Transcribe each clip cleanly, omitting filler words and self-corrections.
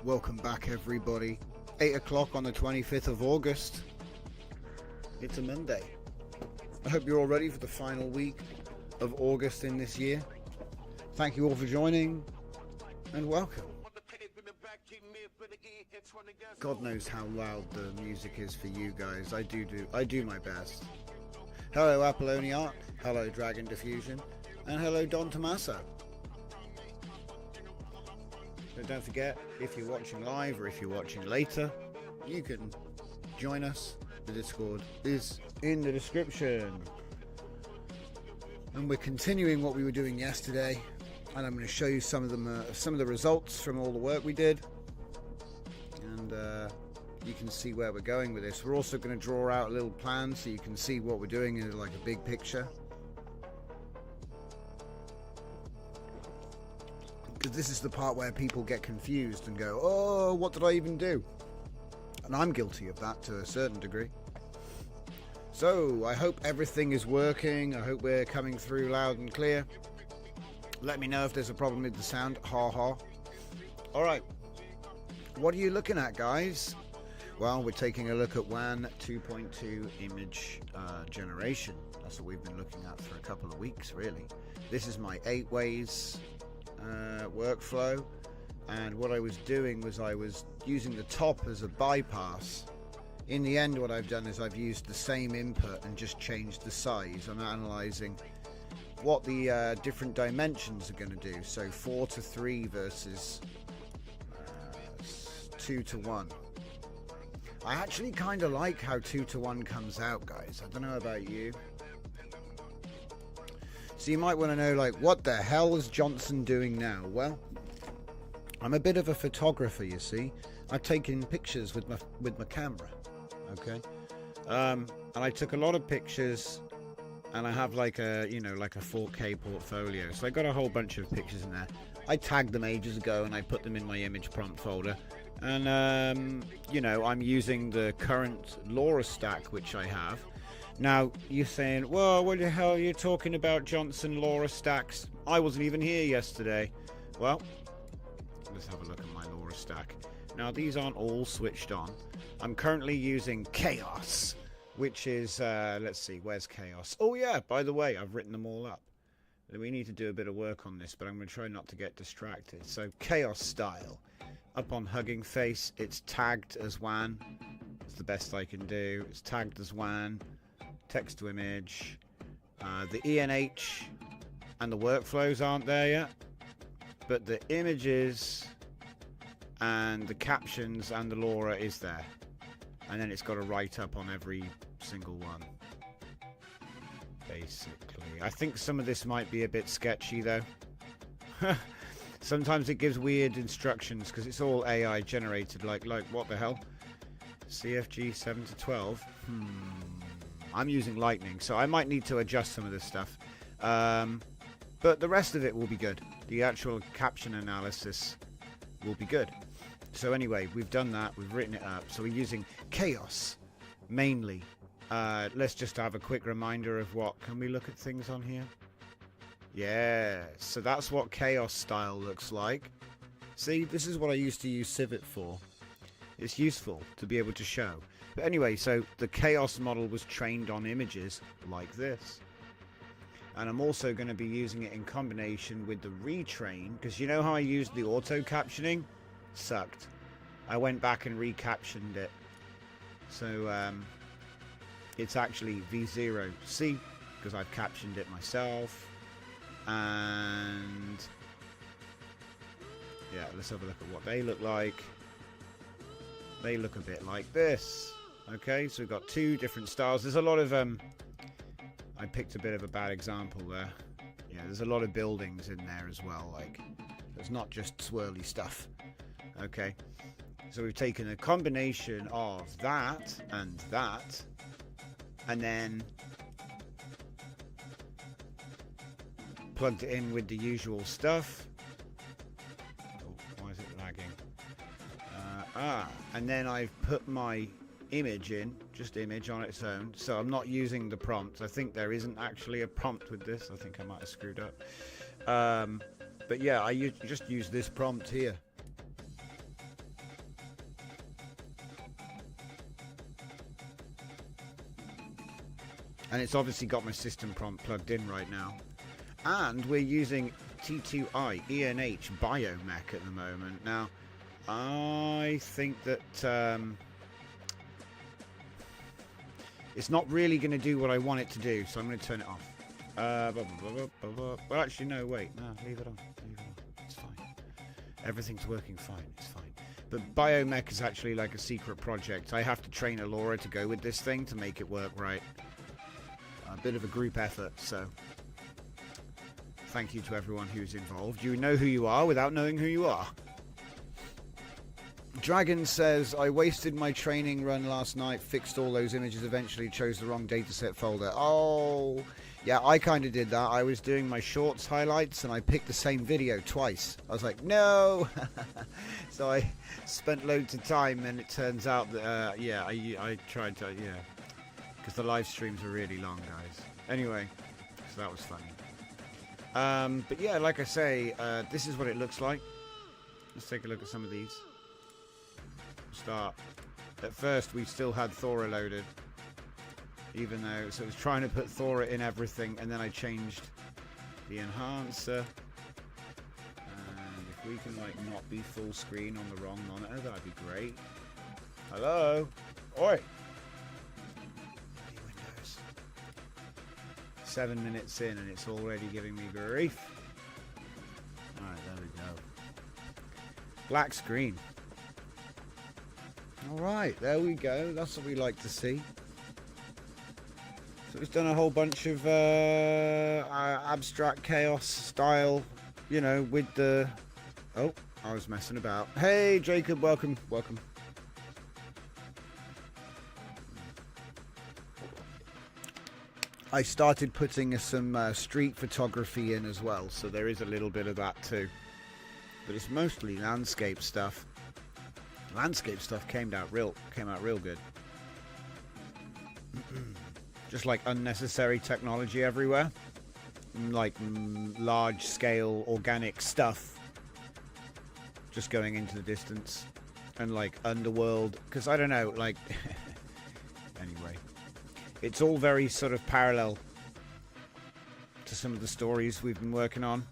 Welcome back, everybody. 8 o'clock on the 25th of August. It's a Monday. I hope you're all ready for the final week of August in this year. Thank you all for joining and welcome. God knows how loud the music is for you guys. I do my best. Hello Apollonia, hello Dragon Diffusion, and hello Don Tommaso. But don't forget, if you're watching live or if you're watching later, you can join us. The Discord is in the description. And we're continuing what we were doing yesterday, and I'm going to show you some of the results from all the work we did, and you can see where we're going with this. We're also going to draw out a little plan so you can see what we're doing in like a big picture. Because this is the part where people get confused and go, oh, what did I even do? And I'm guilty of that to a certain degree. So I hope everything is working. I hope we're coming through loud and clear. Let me know if there's a problem with the sound. Ha ha. Alright, what are you looking at, guys? Well, we're taking a look at WAN 2.2 image generation. That's what we've been looking at for a couple of weeks, really. This is my 8 ways workflow, and what I was doing was I was using the top as a bypass. In the end, what I've done is I've used the same input and just changed the size. I'm analyzing what the different dimensions are going to do. So 4:3 versus 2:1. I actually kind of like how 2:1 comes out, guys. I don't know about you. So you might want to know, like, what the hell is Johnson doing now? Well, I'm a bit of a photographer, you see. I've taken pictures with my camera, okay? And I took a lot of pictures, and I have like a 4K portfolio. So I got a whole bunch of pictures in there. I tagged them ages ago, and I put them in my image prompt folder. And I'm using the current LoRa stack which I have. Now, you're saying, well, what the hell are you talking about, Johnson LoRa stacks? I wasn't even here yesterday. Well, let's have a look at my LoRa stack. Now, these aren't all switched on. I'm currently using Chaos, which is, let's see, where's Chaos? Oh, yeah, by the way, I've written them all up. We need to do a bit of work on this, but I'm going to try not to get distracted. So, Chaos style. Up on Hugging Face, it's tagged as WAN. It's the best I can do. It's tagged as WAN. Text to image. The ENH and the workflows aren't there yet, but the images and the captions and the LoRa is there, and then it's got a write-up on every single one, basically. I think some of this might be a bit sketchy though. Sometimes it gives weird instructions because it's all AI generated, like what the hell? CFG 7-12. I'm using Lightning, so I might need to adjust some of this stuff. But the rest of it will be good. The actual caption analysis will be good. So anyway, we've done that. We've written it up. So we're using Chaos mainly. Let's just have a quick reminder of what. Can we look at things on here? Yeah. So that's what Chaos style looks like. See, this is what I used to use Civet for. It's useful to be able to show. But anyway, so the Chaos model was trained on images like this. And I'm also going to be using it in combination with the retrain, because you know how I used the auto captioning? Sucked. I went back and recaptioned it. So it's actually V0C, because I've captioned it myself. And yeah, let's have a look at what they look like. They look a bit like this. Okay, so we've got two different styles. There's a lot of I picked a bit of a bad example there. Yeah, there's a lot of buildings in there as well. Like, it's not just swirly stuff. Okay, so we've taken a combination of that, and then plugged it in with the usual stuff. Oh, why is it lagging? And then I've put my image in, just image on its own. So I'm not using the prompt. I think there isn't actually a prompt with this. I think I might have screwed up. But yeah, I just use this prompt here. And it's obviously got my system prompt plugged in right now. And we're using T2I ENH Biomech at the moment. Now, I think that it's not really going to do what I want it to do, so I'm going to turn it off. Well, actually, no, wait. No, leave it on. Leave it on. It's fine. Everything's working fine. It's fine. But Biomech is actually like a secret project. I have to train Alora to go with this thing to make it work right. A bit of a group effort, so thank you to everyone who's involved. You know who you are without knowing who you are. Dragon says, I wasted my training run last night, fixed all those images, eventually chose the wrong dataset folder. Oh, yeah, I kind of did that. I was doing my shorts highlights and I picked the same video twice. I was like, no. So I spent loads of time, and it turns out that, yeah, I tried to, yeah. Because the live streams are really long, guys. Anyway, so that was funny. But yeah, like I say, this is what it looks like. Let's take a look at some of these. Start. At first, we still had Thora loaded. Even though, so I was trying to put Thora in everything, and then I changed the enhancer. And if we can, like, not be full screen on the wrong monitor, that'd be great. Hello? Oi! 7 minutes in and it's already giving me grief. Alright, there we go. Black screen. Alright, there we go. That's what we like to see. So it's done a whole bunch of abstract chaos style, you know, with the... Oh, I was messing about. Hey, Jacob, welcome. Welcome. I started putting some street photography in as well, so there is a little bit of that too. But it's mostly landscape stuff. Landscape stuff came out real good. Just like unnecessary technology everywhere, like large scale organic stuff just going into the distance, and like underworld, because I don't know, like anyway. It's all very sort of parallel to some of the stories we've been working on.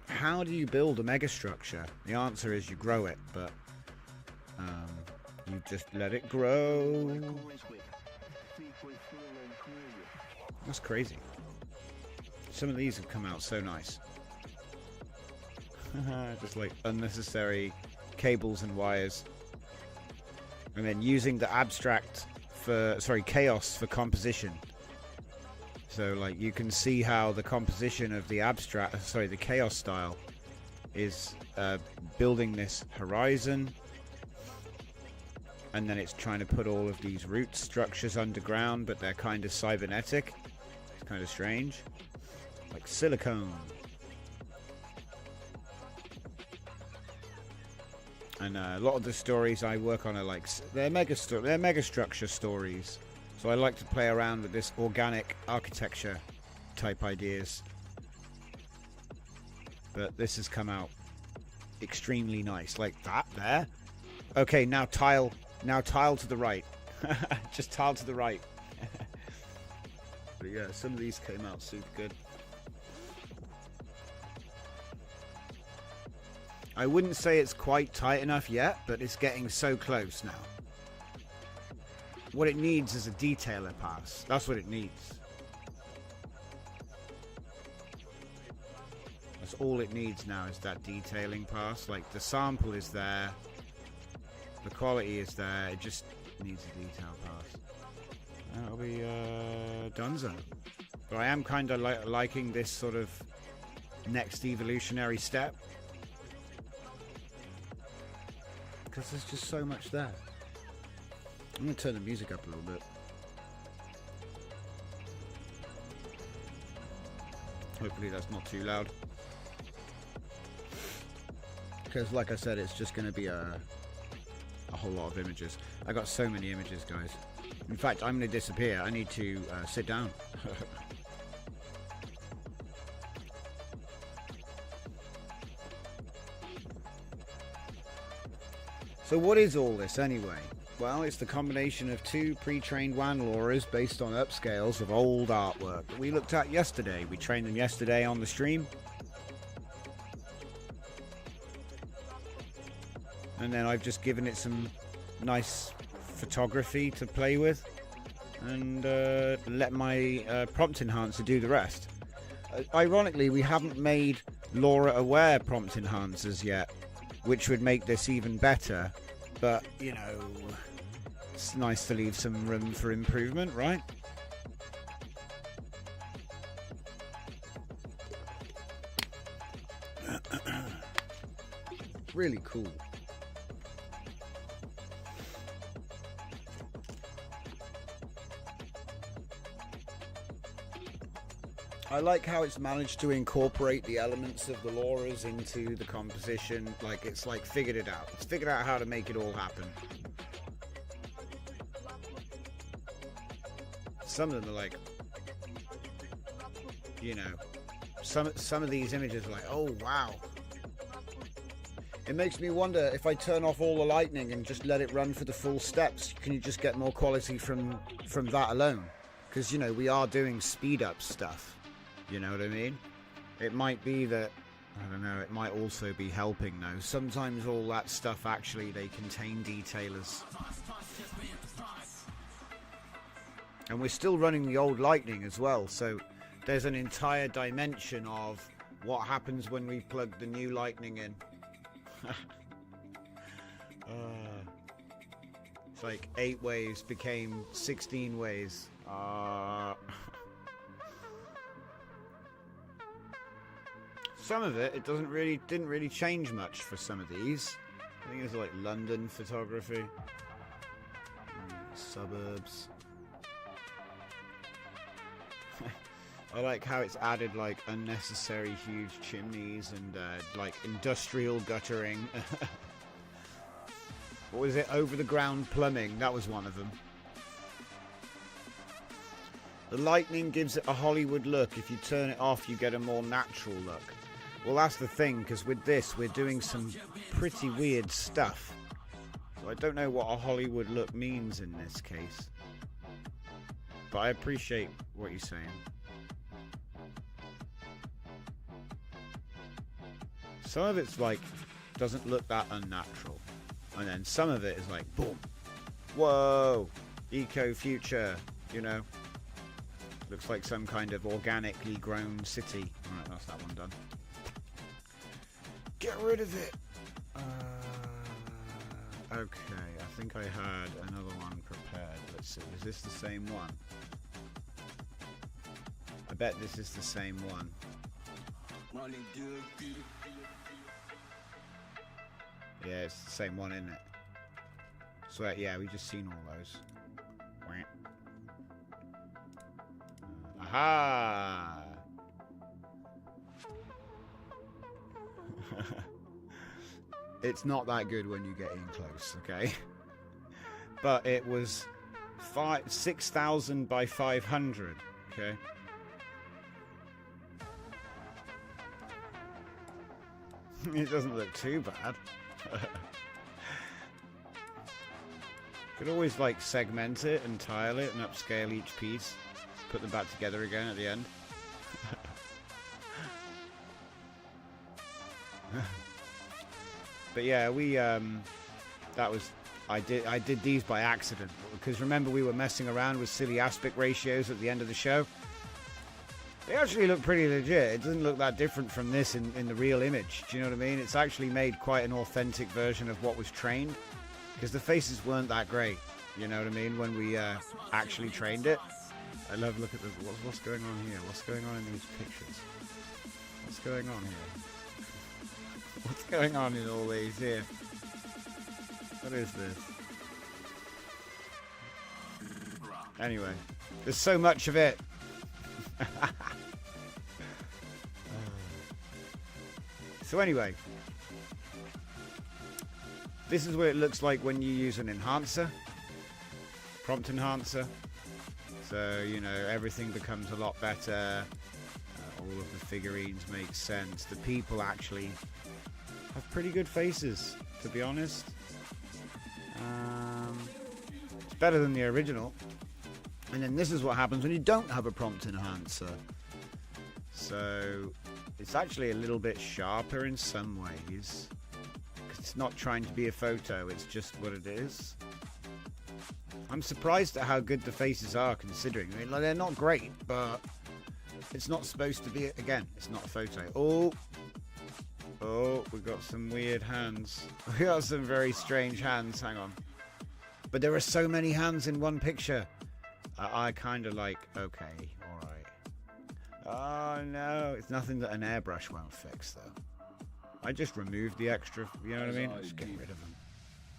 How do you build a megastructure? The answer is you grow it, but you just let it grow. That's crazy. Some of these have come out so nice. Just like unnecessary cables and wires. And then using the abstract chaos for composition. So like you can see how the composition of the the chaos style is building this horizon, and then it's trying to put all of these root structures underground, but they're kind of cybernetic. It's kind of strange, like silicone. And a lot of the stories I work on are like they're mega structure stories. So I like to play around with this organic architecture type ideas. But this has come out extremely nice, like that there. Okay, now tile to the right. Just tile to the right. But yeah, some of these came out super good. I wouldn't say it's quite tight enough yet, but it's getting so close now. What it needs is a detailer pass. That's what it needs. That's all it needs now, is that detailing pass. Like, the sample is there. The quality is there. It just needs a detail pass. That'll be donezo. But I am kind of liking this sort of next evolutionary step. Because there's just so much there. I'm going to turn the music up a little bit. Hopefully that's not too loud. Because like I said, it's just going to be a whole whole lot of images. I got so many images, guys. In fact, I'm going to disappear. I need to sit down. So what is all this anyway? Well, it's the combination of two pre-trained WAN LoRa's based on upscales of old artwork that we looked at yesterday. We trained them yesterday on the stream. And then I've just given it some nice photography to play with. And let my prompt enhancer do the rest. Ironically, we haven't made LoRa-aware prompt enhancers yet, which would make this even better. But, you know, it's nice to leave some room for improvement, right? Really cool. I like how it's managed to incorporate the elements of the LoRa's into the composition. Like, it's like figured it out. It's figured out how to make it all happen. Some of them are like, you know, some of these images are like, oh wow. It makes me wonder, if I turn off all the lightning and just let it run for the full steps, can you just get more quality from that alone? Because, you know, we are doing speed up stuff. You know what I mean? It might be that, I don't know, it might also be helping though. Sometimes all that stuff actually, they contain detailers. And we're still running the old lightning as well, so there's an entire dimension of what happens when we plug the new lightning in. It's like 8 waves became 16 ways. Some of it didn't really change much for some of these. I think it's like London photography, suburbs. I like how it's added like unnecessary huge chimneys and like industrial guttering. What was it? Over the ground plumbing. That was one of them. The lightning gives it a Hollywood look. If you turn it off, you get a more natural look. Well, that's the thing, because with this, we're doing some pretty weird stuff. So I don't know what a Hollywood look means in this case. But I appreciate what you're saying. Some of it's like, doesn't look that unnatural. And then some of it is like, boom. Whoa. Eco-future, you know. Looks like some kind of organically grown city. Alright, that's that one done. Get rid of it. Okay, I think I had another one prepared. Let's see, is this the same one? I bet this is the same one. Yeah, it's the same one, isn't it? So yeah, we just seen all those. Aha! It's not that good when you get in close, okay? But it was 6,000 by 500, okay? It doesn't look too bad. Could always like segment it and tile it and upscale each piece. Put them back together again at the end. But yeah, we that was I did these by accident, because remember we were messing around with silly aspect ratios at the end of the show. They actually look pretty legit. It doesn't look that different from this in the real image. Do you know what I mean? It's actually made quite an authentic version of what was trained, because the faces weren't that great. You know what I mean? When we actually trained it. I love look at the what's going on here. What's going on in these pictures? What's going on here? What's going on in all these here? What is this? Anyway, there's so much of it. So anyway, This is what it looks like when you use an enhancer, prompt enhancer. So, you know, everything becomes a lot better. All of the figurines make sense. The people actually have pretty good faces, to be honest. It's better than the original. And then this is what happens when you don't have a prompt enhancer. So it's actually a little bit sharper in some ways. It's not trying to be a photo, it's just what it is. I'm surprised at how good the faces are, considering. I mean, like, they're not great, but it's not supposed to be, again, it's not a photo. Oh, we've got some weird hands. We got some very strange hands, hang on. But there are so many hands in one picture. I kind of like, okay, alright. Oh no, it's nothing that an airbrush won't fix though. I just removed the extra, you know what I mean? Just get rid of him.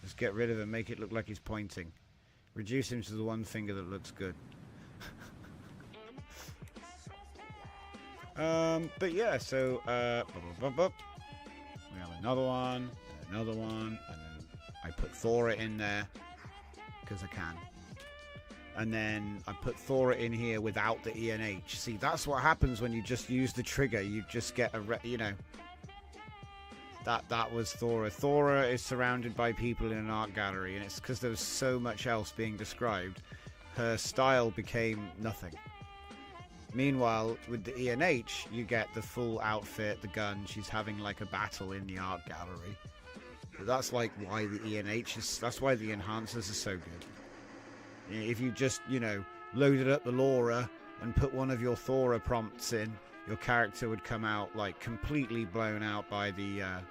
Just get rid of him, make it look like he's pointing. Reduce him to the one finger that looks good. But yeah, so we have another one, and then I put Thora in there because I can. And then I put Thora in here without the ENH. See, that's what happens when you just use the trigger. You just get a, you know. That was Thora. Thora is surrounded by people in an art gallery, and it's because there was so much else being described. Her style became nothing. Meanwhile, with the ENH, you get the full outfit, the gun. She's having like a battle in the art gallery. But that's like why the ENH is. That's why the enhancers are so good. If you just, you know, loaded up the Laura and put one of your Thora prompts in, your character would come out like completely blown out by the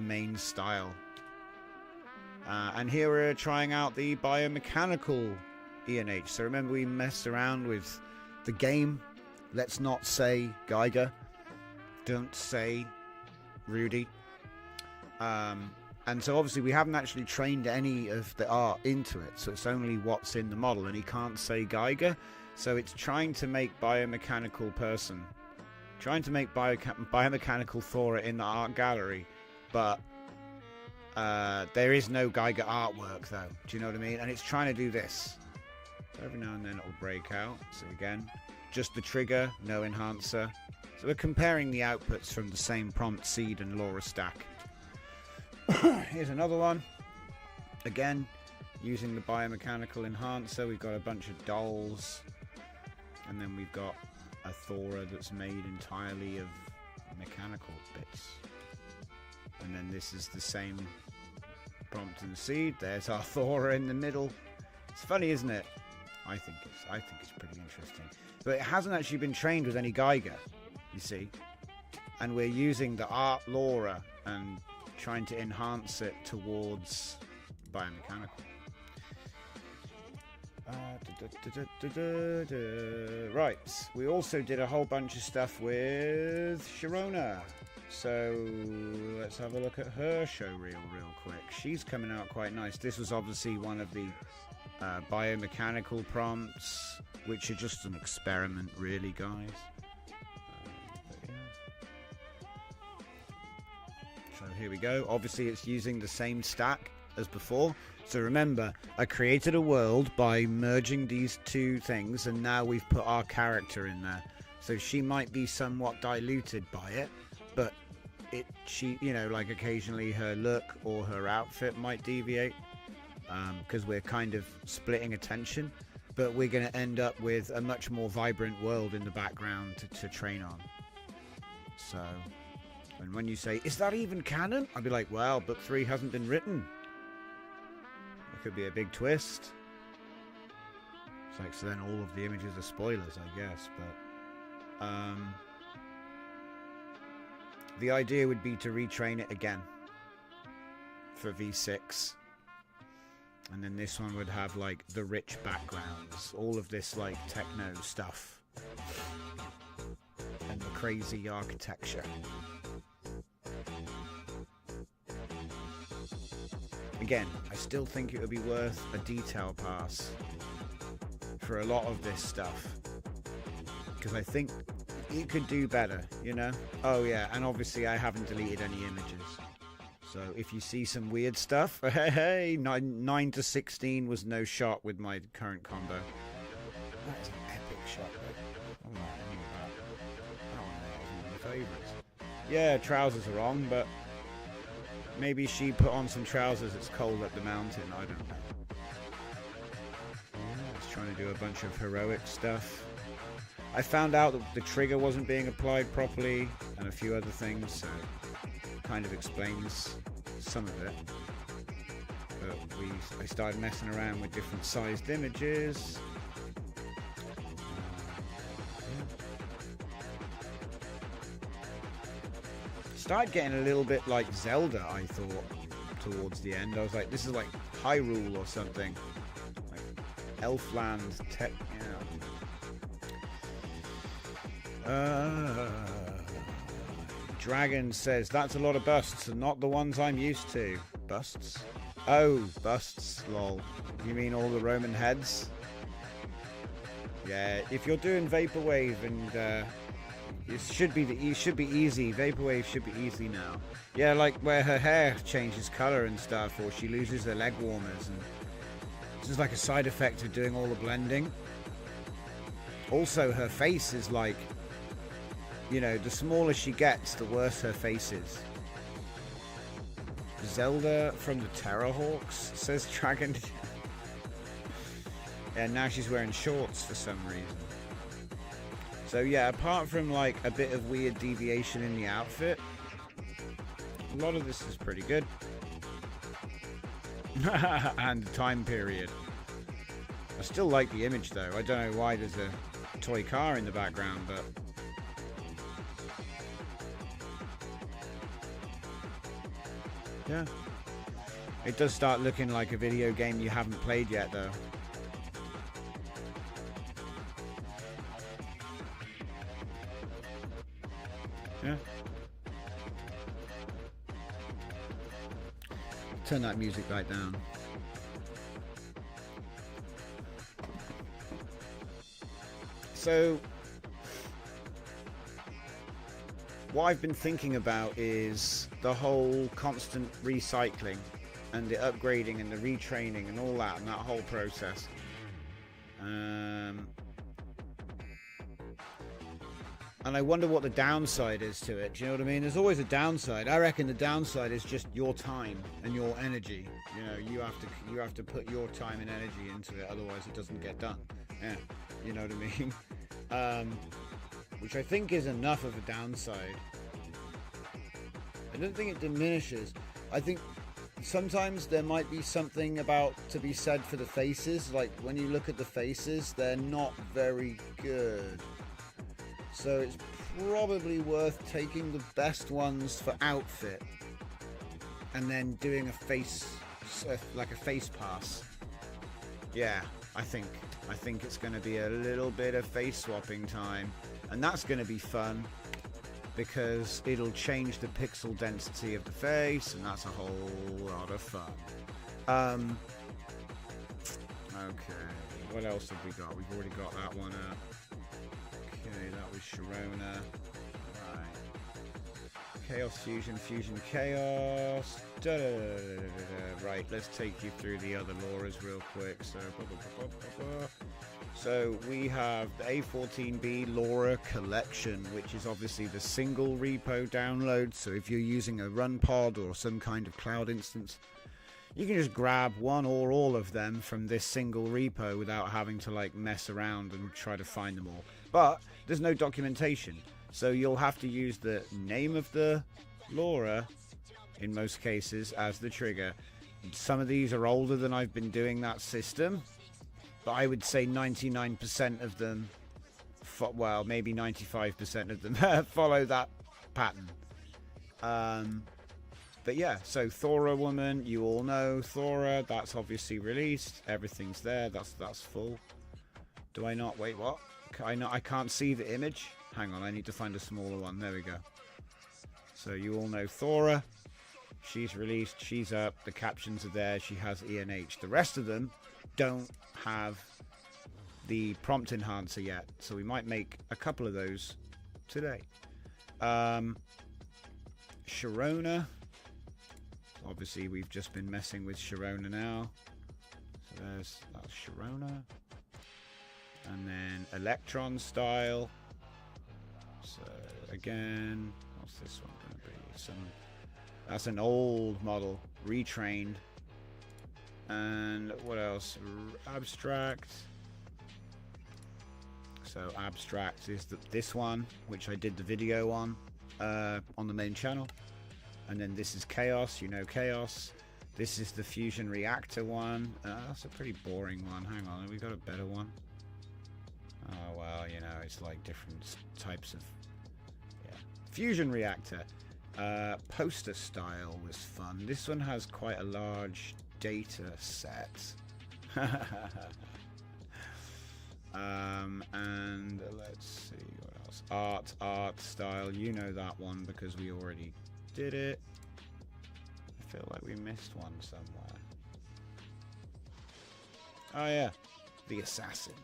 main style. And here we're trying out the biomechanical ENH. So remember, we messed around with the game. Let's not say Geiger. Don't say Rudy. And so obviously we haven't actually trained any of the art into it. So it's only what's in the model. And he can't say Geiger. So it's trying to make biomechanical person. Trying to make biomechanical Thora in the art gallery. But there is no Geiger artwork though. Do you know what I mean? And it's trying to do this. So every now and then it'll break out. So again, just the trigger, no enhancer. So we're comparing the outputs from the same prompt seed and Laura stack. Here's another one. Again, using the biomechanical enhancer. We've got a bunch of dolls. And then we've got a Thora that's made entirely of mechanical bits. And then this is the same prompt and seed. There's our Thora in the middle. It's funny, isn't it? I think it's pretty interesting. But it hasn't actually been trained with any Geiger, you see. And we're using the art Laura and trying to enhance it towards biomechanical. Right, we also did a whole bunch of stuff with Sharona. So let's have a look at her show reel real quick. She's coming out quite nice. This was obviously one of the biomechanical prompts, which are just an experiment, really, guys. But yeah. So here we go. Obviously, it's using the same stack as before. So remember, I created a world by merging these two things, and now we've put our character in there. So she might be somewhat diluted by it, but she, you know, like occasionally her look or her outfit might deviate, because we're kind of splitting attention. But we're going to end up with a much more vibrant world in the background to train on. So, and when you say, is that even canon? I'd be like, well, book 3 hasn't been written. It could be a big twist. It's like, so then all of the images are spoilers, I guess. But the idea would be to retrain it again for V6. And then this one would have like the rich backgrounds, all of this like techno stuff, and the crazy architecture. Again, I still think it would be worth a detail pass for a lot of this stuff, because I think it could do better, you know? Oh yeah, and obviously I haven't deleted any images, So if you see some weird stuff, hey, 9 to 16 was no shot with my current combo. That is an epic shot, though. Oh, that one was one of my favourites. Yeah, trousers are on, but maybe she put on some trousers. It's cold up the mountain. I don't know. Just trying to do a bunch of heroic stuff. I found out that the trigger wasn't being applied properly and a few other things, so kind of explains some of it. But I started messing around with different sized images. Started getting a little bit like Zelda, I thought, towards the end. I was like, this is like Hyrule or something. Like Elfland tech, Dragon says, that's a lot of busts and not the ones I'm used to. Busts? Oh, busts, lol. You mean all the Roman heads? Yeah, if you're doing Vaporwave and it should be easy. Vaporwave should be easy now. Yeah, like where her hair changes color and stuff, or she loses her leg warmers, and this is like a side effect of doing all the blending. Also, her face is like, you know, the smaller she gets, the worse her face is. Zelda from the Terrorhawks, says Dragon. And now she's wearing shorts for some reason. So yeah, apart from like a bit of weird deviation in the outfit, a lot of this is pretty good. And the time period. I still like the image though. I don't know why there's a toy car in the background, but yeah. It does start looking like a video game you haven't played yet though. Yeah. Turn that music right down. So, what I've been thinking about is the whole constant recycling and the upgrading and the retraining and all that and that whole process. And I wonder what the downside is to it. Do you know what I mean? There's always a downside. I reckon the downside is just your time and your energy. You know, you have to put your time and energy into it, otherwise it doesn't get done. Yeah, you know what I mean? Which I think is enough of a downside. I don't think it diminishes. I think sometimes there might be something about to be said for the faces. Like when you look at the faces, they're not very good. So it's probably worth taking the best ones for outfit and then doing a face, like a face pass. Yeah, I think it's going to be a little bit of face swapping time, and that's going to be fun because it'll change the pixel density of the face, and that's a whole lot of fun. Okay, what else have we got? We've already got that one up. Okay, that was Sharona. Right. Chaos Fusion, Fusion Chaos. Right, let's take you through the other Lauras real quick. So we have the A14B Laura Collection, which is obviously the single repo download. So if you're using a run pod or some kind of cloud instance, you can just grab one or all of them from this single repo without having to like mess around and try to find them all. But there's no documentation, so you'll have to use the name of the Laura in most cases as the trigger. Some of these are older than I've been doing that system, but I would say 99% of them, well, maybe 95% of them follow that pattern. But yeah, so Thora Woman, you all know Thora, that's obviously released. Everything's there, that's full. Do I not? Wait, what? I can't see the image. Hang on, I need to find a smaller one. There we go. So you all know Thora. She's released, she's up, the captions are there, she has E and H. The rest of them don't have the prompt enhancer yet, so we might make a couple of those today. Sharona. obviously we've just been messing with Sharona now. So that's Sharona. And then Electron style. So again, what's this one going to be? That's an old model, retrained. And what else? Abstract. So abstract is this one, which I did the video on the main channel. And then this is Chaos, you know Chaos. This is the fusion reactor one. That's a pretty boring one. Hang on, we got a better one. Oh well, you know, it's like different types of fusion reactor. Poster style was fun. This one has quite a large data set. And let's see what else. Art style, you know that one because we already did it. I feel like we missed one somewhere. Oh yeah, the assassin.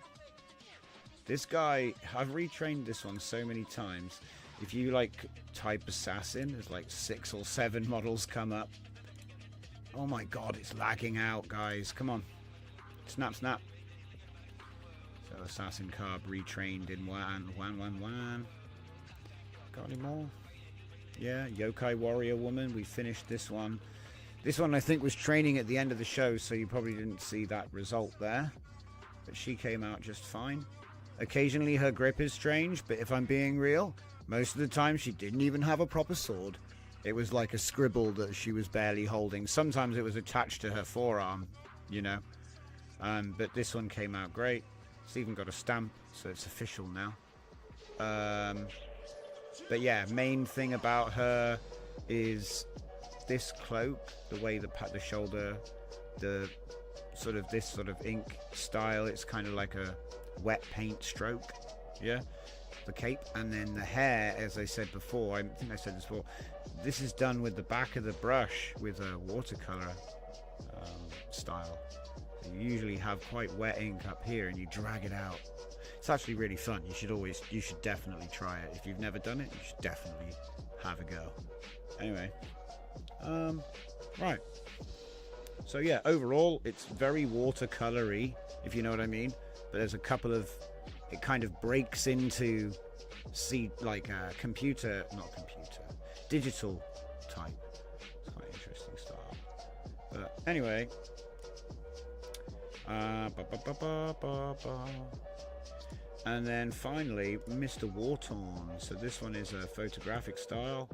This guy, I've retrained this one so many times. If you like type assassin, there's like 6 or 7 models come up. Oh my god, it's lagging out, guys. Come on. Snap, snap. So assassin carb retrained in one. Got any more? Yeah, Yokai Warrior Woman. We finished this one. This one I think was training at the end of the show, so you probably didn't see that result there. But she came out just fine. Occasionally her grip is strange, but if I'm being real, most of the time she didn't even have a proper sword. It was like a scribble that she was barely holding. Sometimes it was attached to her forearm, you know. But this one came out great. It's even got a stamp, so it's official now. But yeah, main thing about her is this cloak, the way the shoulder, this sort of ink style. It's kind of like a wet paint stroke, yeah, the cape. And then the hair, as I said before, I think I said this before, this is done with the back of the brush with a watercolor style. So you usually have quite wet ink up here and you drag it out. It's actually really fun. You should definitely try it. If you've never done it, you should definitely have a go. Anyway, right, so yeah, overall it's very watercolory, if you know what I mean. But there's a couple of, it kind of breaks into digital type. It's quite interesting style. But anyway, and then finally Mr. Wartorn. So this one is a photographic style,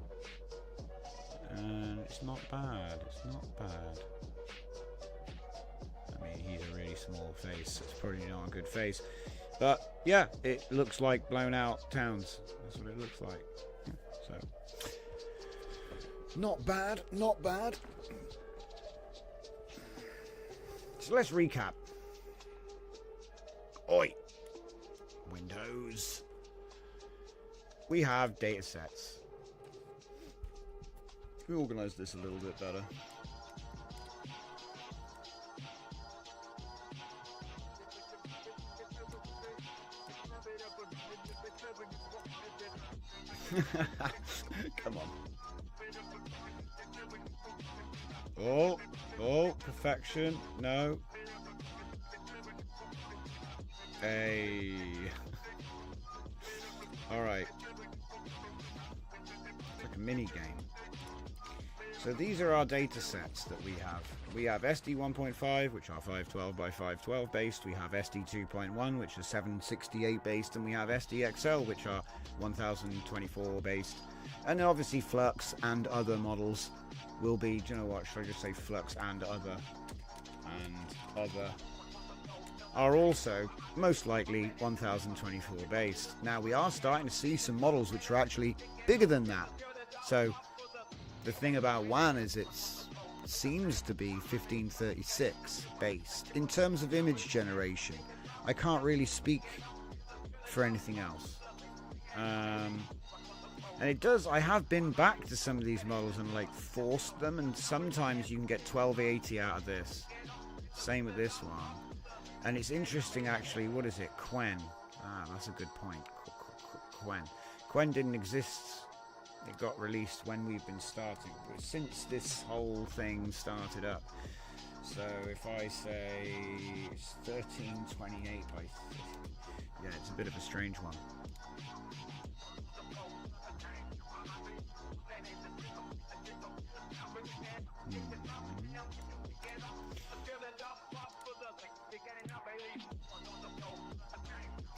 and it's not bad. It's not bad. I mean, he's a really small face. It's probably not a good face. But yeah, it looks like blown out towns. That's what it looks like. Yeah, so not bad, not bad. So let's recap. Oi! Windows. We have data sets. We organize this a little bit better. Come on. Oh, perfection. No. Hey. All right. It's like a mini game. So these are our data sets that we have. We have SD 1.5, which are 512 by 512 based. We have SD 2.1, which is 768 based, and we have SD XL, which are 1024 based. And then obviously Flux and other models will be, do you know what, should I just say Flux and other are also most likely 1024 based. Now we are starting to see some models which are actually bigger than that. So the thing about WAN is it seems to be 1536 based. In terms of image generation, I can't really speak for anything else. And it does, I have been back to some of these models and like forced them, and sometimes you can get 1280 out of this. Same with this one. And it's interesting actually, what is it? Quen. Ah, that's a good point. Quen. Quen didn't exist It got released when we've been starting, since this whole thing started up. So if I say it's 1328 by 50, yeah, it's a bit of a strange one.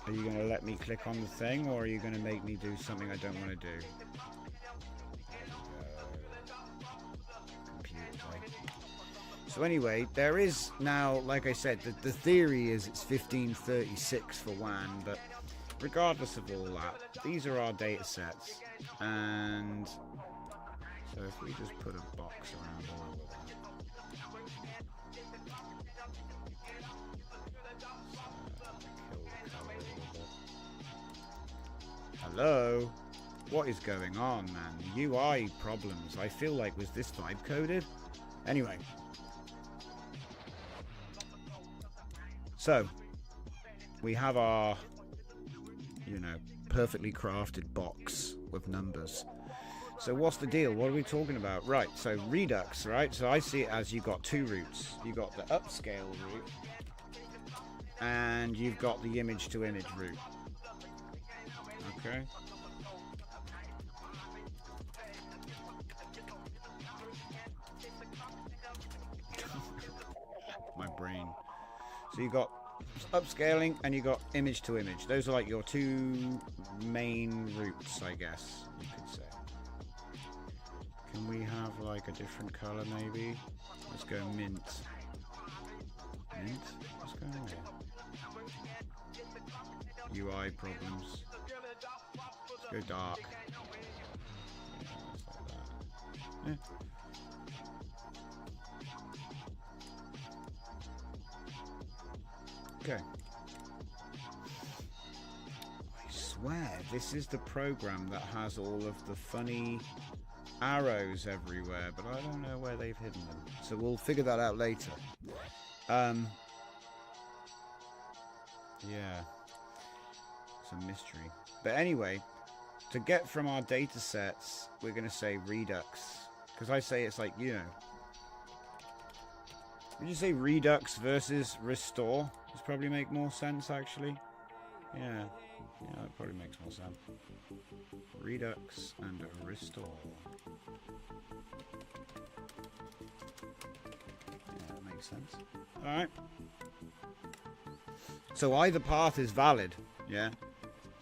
Are you going to let me click on the thing, or are you going to make me do something I don't want to do? So anyway, there is now, like I said, the theory is it's 1536 for WAN, but regardless of all that, these are our data sets, and so if we just put a box around all of that. Hello? What is going on, man? UI problems. I feel like, was this vibe coded? Anyway. So, we have our, perfectly crafted box with numbers. So what's the deal? What are we talking about? Right, so Redux, right? So I see it as you've got two routes. You've got the upscale route, and you've got the image-to-image route. Okay. My brain. So you got upscaling and you got image to image. Those are like your two main routes, I guess you could say. Can we have like a different color maybe? Let's go mint. Mint? What's going on here? UI problems. Let's go dark. Yeah, like that. Yeah. Okay. I swear this is the program that has all of the funny arrows everywhere, but I don't know where they've hidden them. So we'll figure that out later. Yeah. It's a mystery. But anyway, to get from our data sets, we're going to say Redux. Because I say it's like, Would you say Redux versus Restore? This probably make more sense, actually. Yeah, it probably makes more sense. Redux and Restore. Yeah, that makes sense. Alright. So either path is valid, yeah?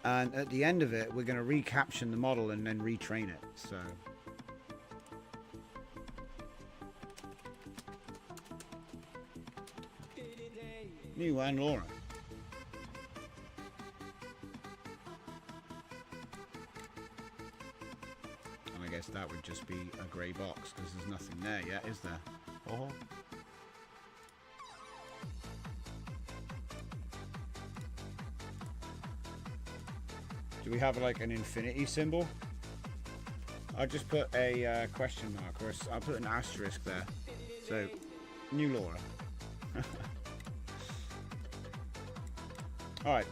And at the end of it, we're going to recaption the model and then retrain it, so... New and Laura. And I guess that would just be a grey box because there's nothing there yet, is there? Oh. Do we have like an infinity symbol? I'll just put a question mark, or I'll put an asterisk there. So, new Laura. Alright.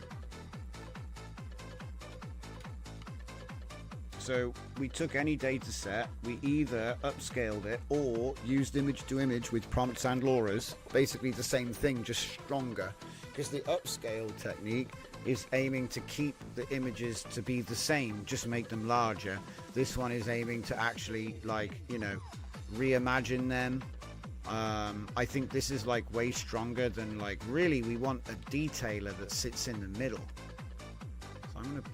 So we took any data set, we either upscaled it or used image to image with prompts and LoRa's. Basically the same thing, just stronger. Because the upscale technique is aiming to keep the images to be the same, just make them larger. This one is aiming to actually, reimagine them. I think this is way stronger than really we want a detailer that sits in the middle. So I'm going to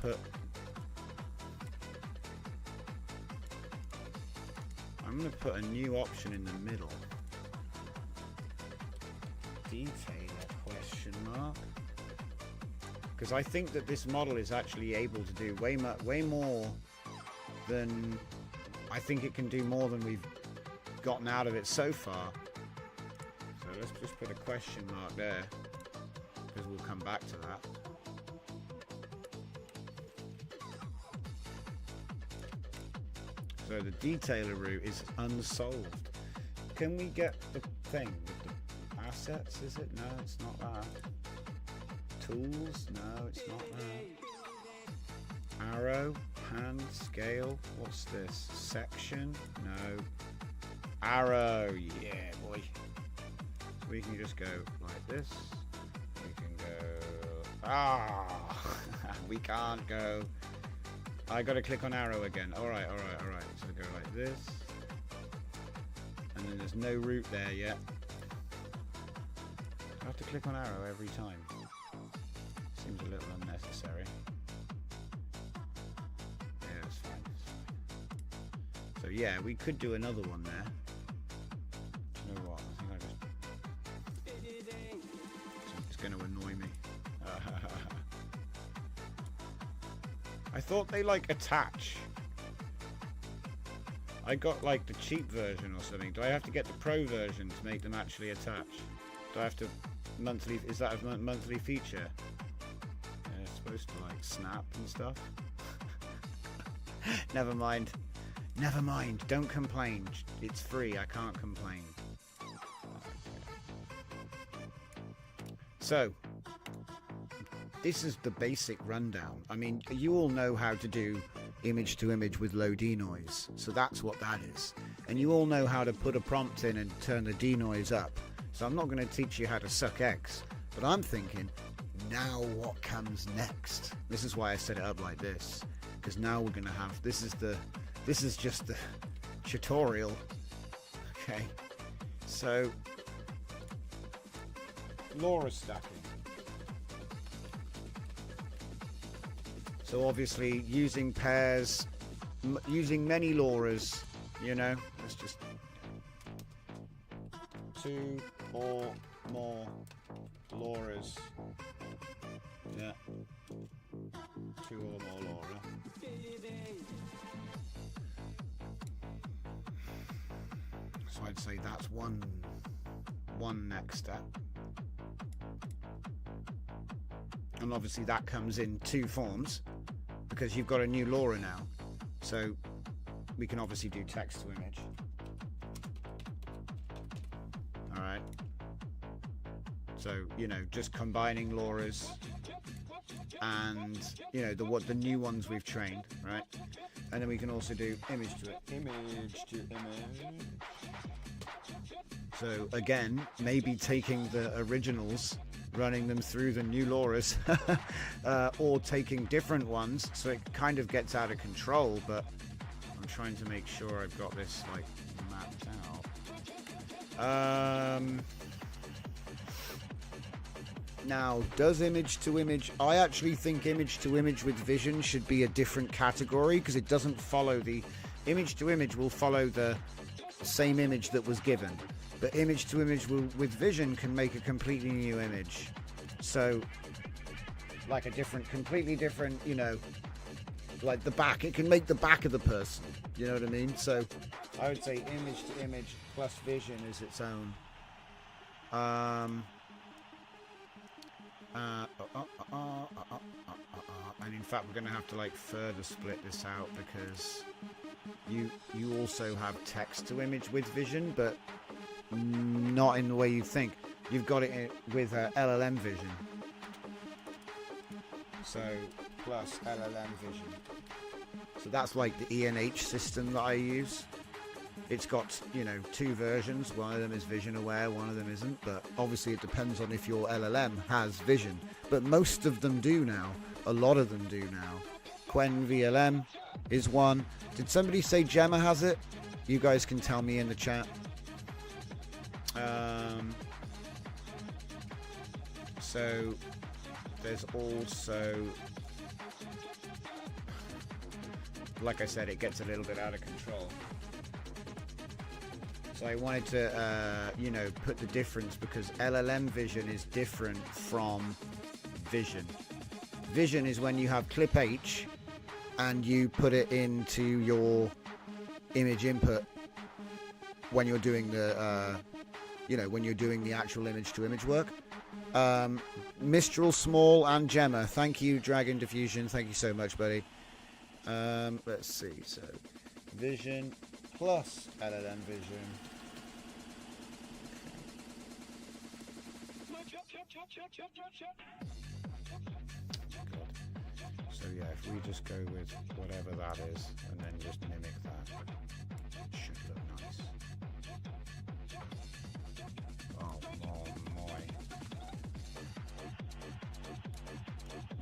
put a new option in the middle. Detailer question mark. Because I think that this model is actually able to do way more than I think it can do more than we've gotten out of it so far. So let's just put a question mark there because we'll come back to that. So the detailer route is unsolved. Can we get the thing with the assets? Is it? No, it's not that. Tools? No, it's not that. Arrow? hand, scale, what's this? Section, no. Arrow, yeah, boy. We can just go like this. We can go, we can't go. I gotta click on arrow again. Alright. So go like this. And then there's no route there yet. I have to click on arrow every time. Seems a little unnecessary. Yeah, it's fine. So yeah, we could do another one there. Do you know what? I think it's going to annoy me. I thought they like attach. I got like the cheap version or something. Do I have to get the pro version to make them actually attach? Do I have to monthly? Is that a monthly feature? Yeah, it's supposed to like snap and stuff. Never mind. Never mind. Don't complain. It's free. I can't complain. So, this is the basic rundown. I mean, you all know how to do image to image with low denoise. So that's what that is. And you all know how to put a prompt in and turn the denoise up. So I'm not going to teach you how to suck eggs. But I'm thinking, now what comes next? This is why I set it up like this. Because now we're going to have, this is just the tutorial. Okay. So, LoRa stacking. So obviously using pairs, using many LoRas, you know, let's just 2 or more LoRas. Yeah. 2 or more LoRa. So I'd say that's one next step. And obviously that comes in 2 forms because you've got a new LoRa now. So we can obviously do text to image. All right. So, you know, just combining LoRas and, you know, the new ones we've trained, right? And then we can also do image to image. So again, maybe taking the originals, running them through the new LoRas, or taking different ones, so it kind of gets out of control. But I'm trying to make sure I've got this like mapped out. Now, does image to image? I actually think image to image with vision should be a different category because it doesn't follow the image to image. Will follow the same image that was given. But image to image with vision can make a completely new image. So, like a completely different, you know, like the back. It can make the back of the person. You know what I mean? So, I would say image to image plus vision is its own. And in fact, we're going to have to like further split this out because you also have text to image with vision, but not in the way you think. You've got it with LLM vision. So plus LLM vision. So that's like the ENH system that I use. It's got, you know, 2 versions. One of them is vision aware, one of them isn't. But obviously it depends on if your LLM has vision. But most of them do now. A lot of them do now. Quen VLM is one. Did somebody say Gemma has it? You guys can tell me in the chat. So there's also, like I said, it gets a little bit out of control. So I wanted to, you know, put the difference because LLM vision is different from vision. Vision is when you have clip H and you put it into your image input when you're doing the, you know, when you're doing the actual image to image work. Mistral, Small, and Gemma. Thank you, Dragon Diffusion. Thank you so much, buddy. Let's see. So, vision plus LLM vision. So yeah, if we just go with whatever that is and then just mimic that, it should look nice.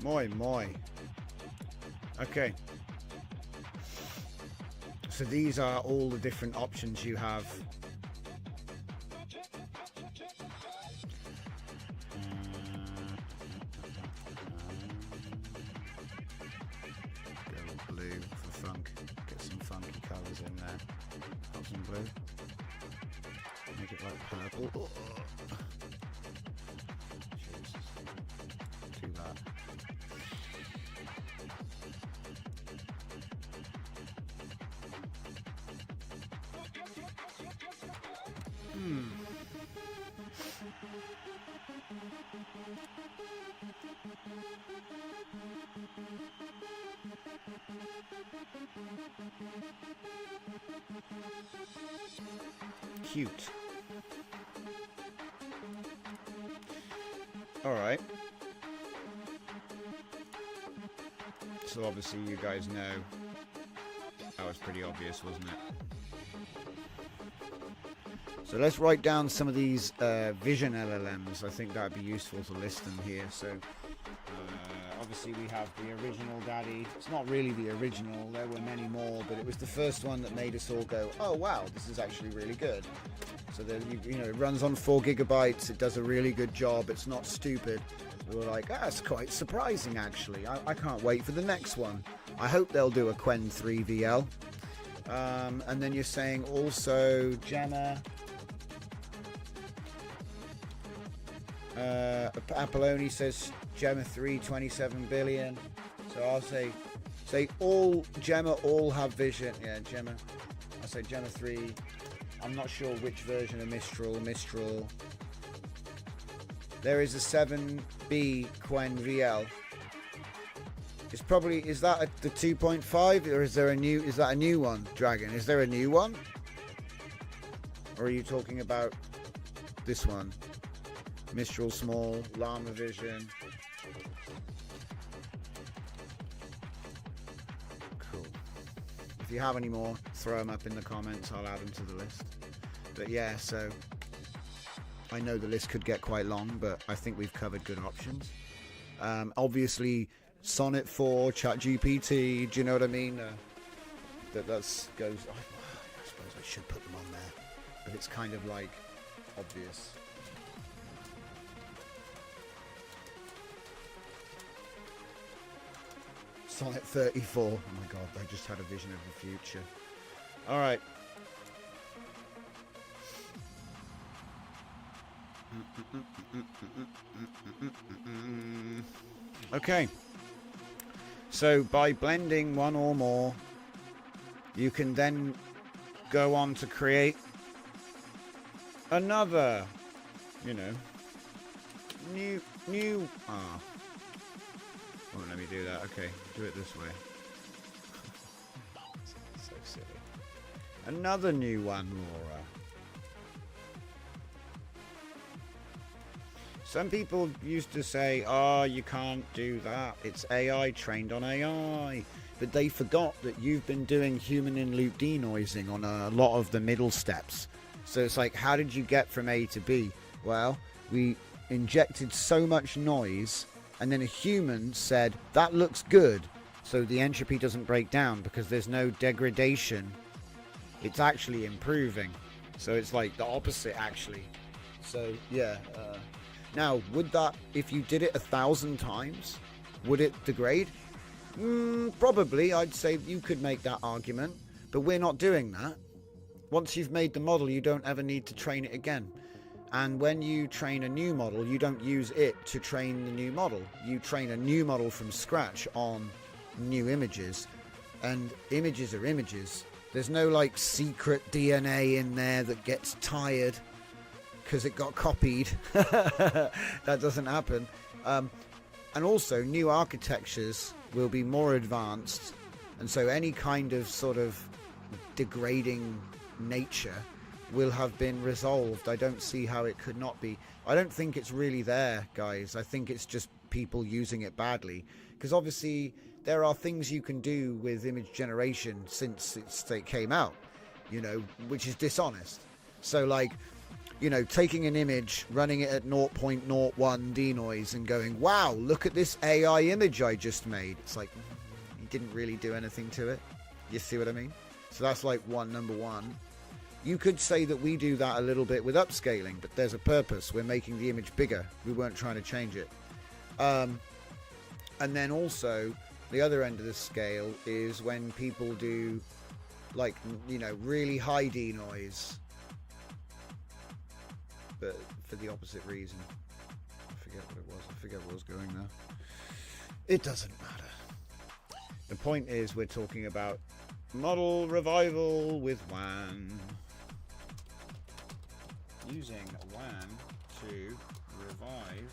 Oh, moi. Okay. So these are all the different options you have. Go with blue for funk. Get some funky colours in there. Have some blue. Make it like purple. Oh. Jesus. Do that. Cute. All right. So obviously you guys know that was pretty obvious, wasn't it? So let's write down some of these vision LLMs. I think that'd be useful to list them here. So obviously we have the original Daddy. It's not really the original. There were many more, but it was the first one that made us all go, oh wow, this is actually really good. So that you know, it runs on 4 gigabytes. It does a really good job. It's not stupid. We were like, that's quite surprising actually. I can't wait for the next one. I hope they'll do a Quen 3 VL. And then you're saying also Gemma. Apolloni says Gemma 3, 27 billion. So I'll say all Gemma all have vision. Yeah, Gemma. I'll say Gemma 3. I'm not sure which version of Mistral. There is a 7B Quen VL. It's probably, is that the 2.5 or is there a new, is that a new one, Dragon? Is there a new one? Or are you talking about this one? Mistral Small, Llama Vision. Cool. If you have any more, throw them up in the comments. I'll add them to the list. But yeah, so I know the list could get quite long, but I think we've covered good options. Obviously, Sonnet 4, ChatGPT, do you know what I mean? That's goes. I suppose I should put them on there, but it's kind of like obvious. Sonnet 34. Oh my god, I just had a vision of the future. All right. Okay. So by blending one or more, you can then go on to create another, you know, new. Oh, let me do that. Okay, do it this way. So silly. Another new one, Laura. Some people used to say, oh, you can't do that. It's AI, trained on AI. But they forgot that you've been doing human-in-loop denoising on a lot of the middle steps. So it's like, how did you get from A to B? Well, we injected so much noise, and then a human said, that looks good. So the entropy doesn't break down because there's no degradation. It's actually improving. So it's like the opposite, actually. So, yeah. Now, would that, if you did it 1,000 times, would it degrade? Probably. I'd say you could make that argument. But we're not doing that. Once you've made the model, you don't ever need to train it again. And when you train a new model, you don't use it to train the new model. You train a new model from scratch on new images. And images are images. There's no like secret DNA in there that gets tired because it got copied. That doesn't happen. And also new architectures will be more advanced. And so any kind of sort of degrading nature will have been resolved. I don't see how it could not be. I don't think it's really there, guys. I think it's just people using it badly, because obviously there are things you can do with image generation since it came out, you know, which is dishonest. So like, you know, taking an image, running it at 0.01 denoise and going, wow, look at this AI image I just made. It's like, you didn't really do anything to it. You see what I mean? So that's like number one. You could say that we do that a little bit with upscaling, but there's a purpose. We're making the image bigger. We weren't trying to change it. And then also, the other end of the scale is when people do, like, you know, really high denoise, but for the opposite reason. I forget what it was. I forget what was going there. It doesn't matter. The point is, we're talking about model revival with WAN. Using WAN to revive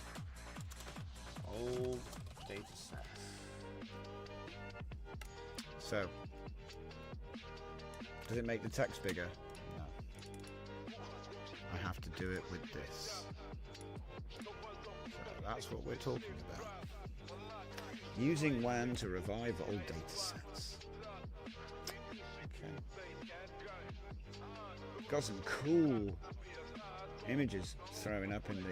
old data sets. So, does it make the text bigger? No. I have to do it with this. So that's what we're talking about. Using WAN to revive old data sets. Okay. Got some cool images throwing up in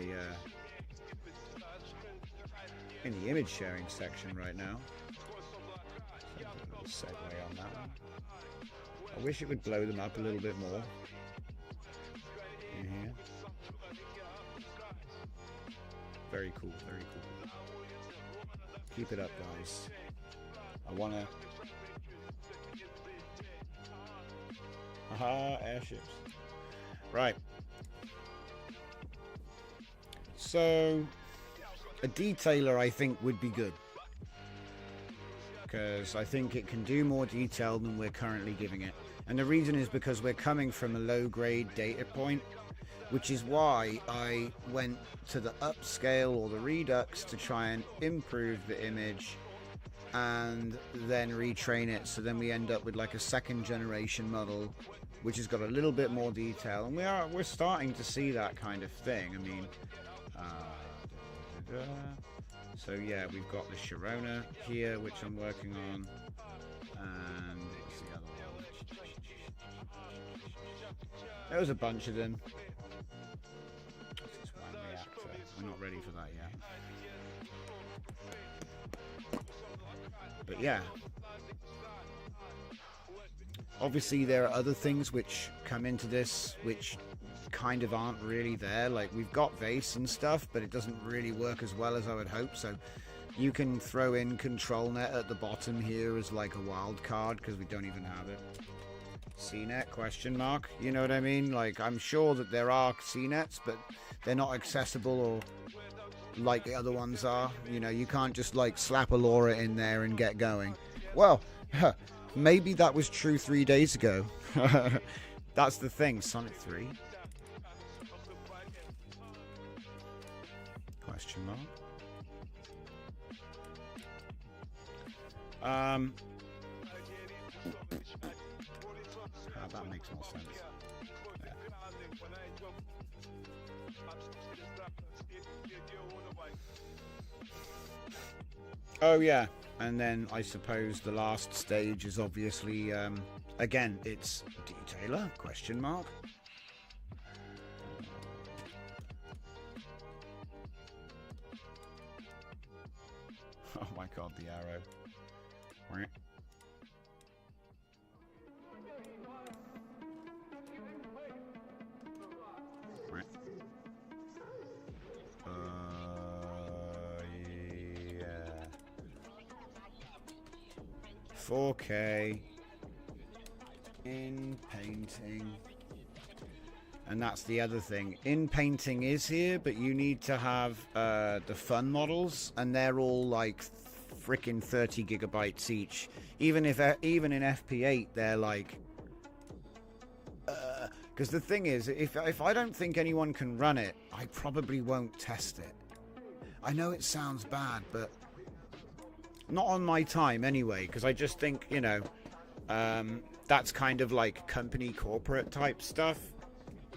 the image sharing section right now. So a little segue on that one. I wish it would blow them up a little bit more in here. Very cool, very cool. Keep it up, guys. I wanna. Aha, airships. Right. So, a detailer I think would be good, because I think it can do more detail than we're currently giving it. And the reason is because we're coming from a low grade data point, which is why I went to the upscale or the redux to try and improve the image and then retrain it, so then we end up with like a second generation model which has got a little bit more detail, and we're starting to see that kind of thing. I mean, so yeah, we've got the Sharona here, which I'm working on, and what's the other one? There was a bunch of them. This is one reactor. We're not ready for that yet. But yeah, obviously there are other things which come into this which kind of aren't really there. Like, we've got vase and stuff, but it doesn't really work as well as I would hope. So you can throw in control net at the bottom here as like a wild card, because we don't even have it. CNET question mark, you know what I mean? Like, I'm sure that there are CNETs, but they're not accessible or like the other ones are. You know, you can't just like slap a LoRa in there and get going. Well, maybe that was true 3 days ago. That's the thing. Sonnet 3 question mark. That makes more sense. Yeah. Oh yeah, and then I suppose the last stage is obviously again, it's detailer question mark. Oh my god, the arrow. Yeah. 4K in painting. And that's the other thing. In painting is here, but you need to have the fun models, and they're all like freaking 30 gigabytes each. Even in FP8, they're like. Because the thing is, if I don't think anyone can run it, I probably won't test it. I know it sounds bad, but not on my time anyway. Because I just think, you know, that's kind of like company corporate type stuff.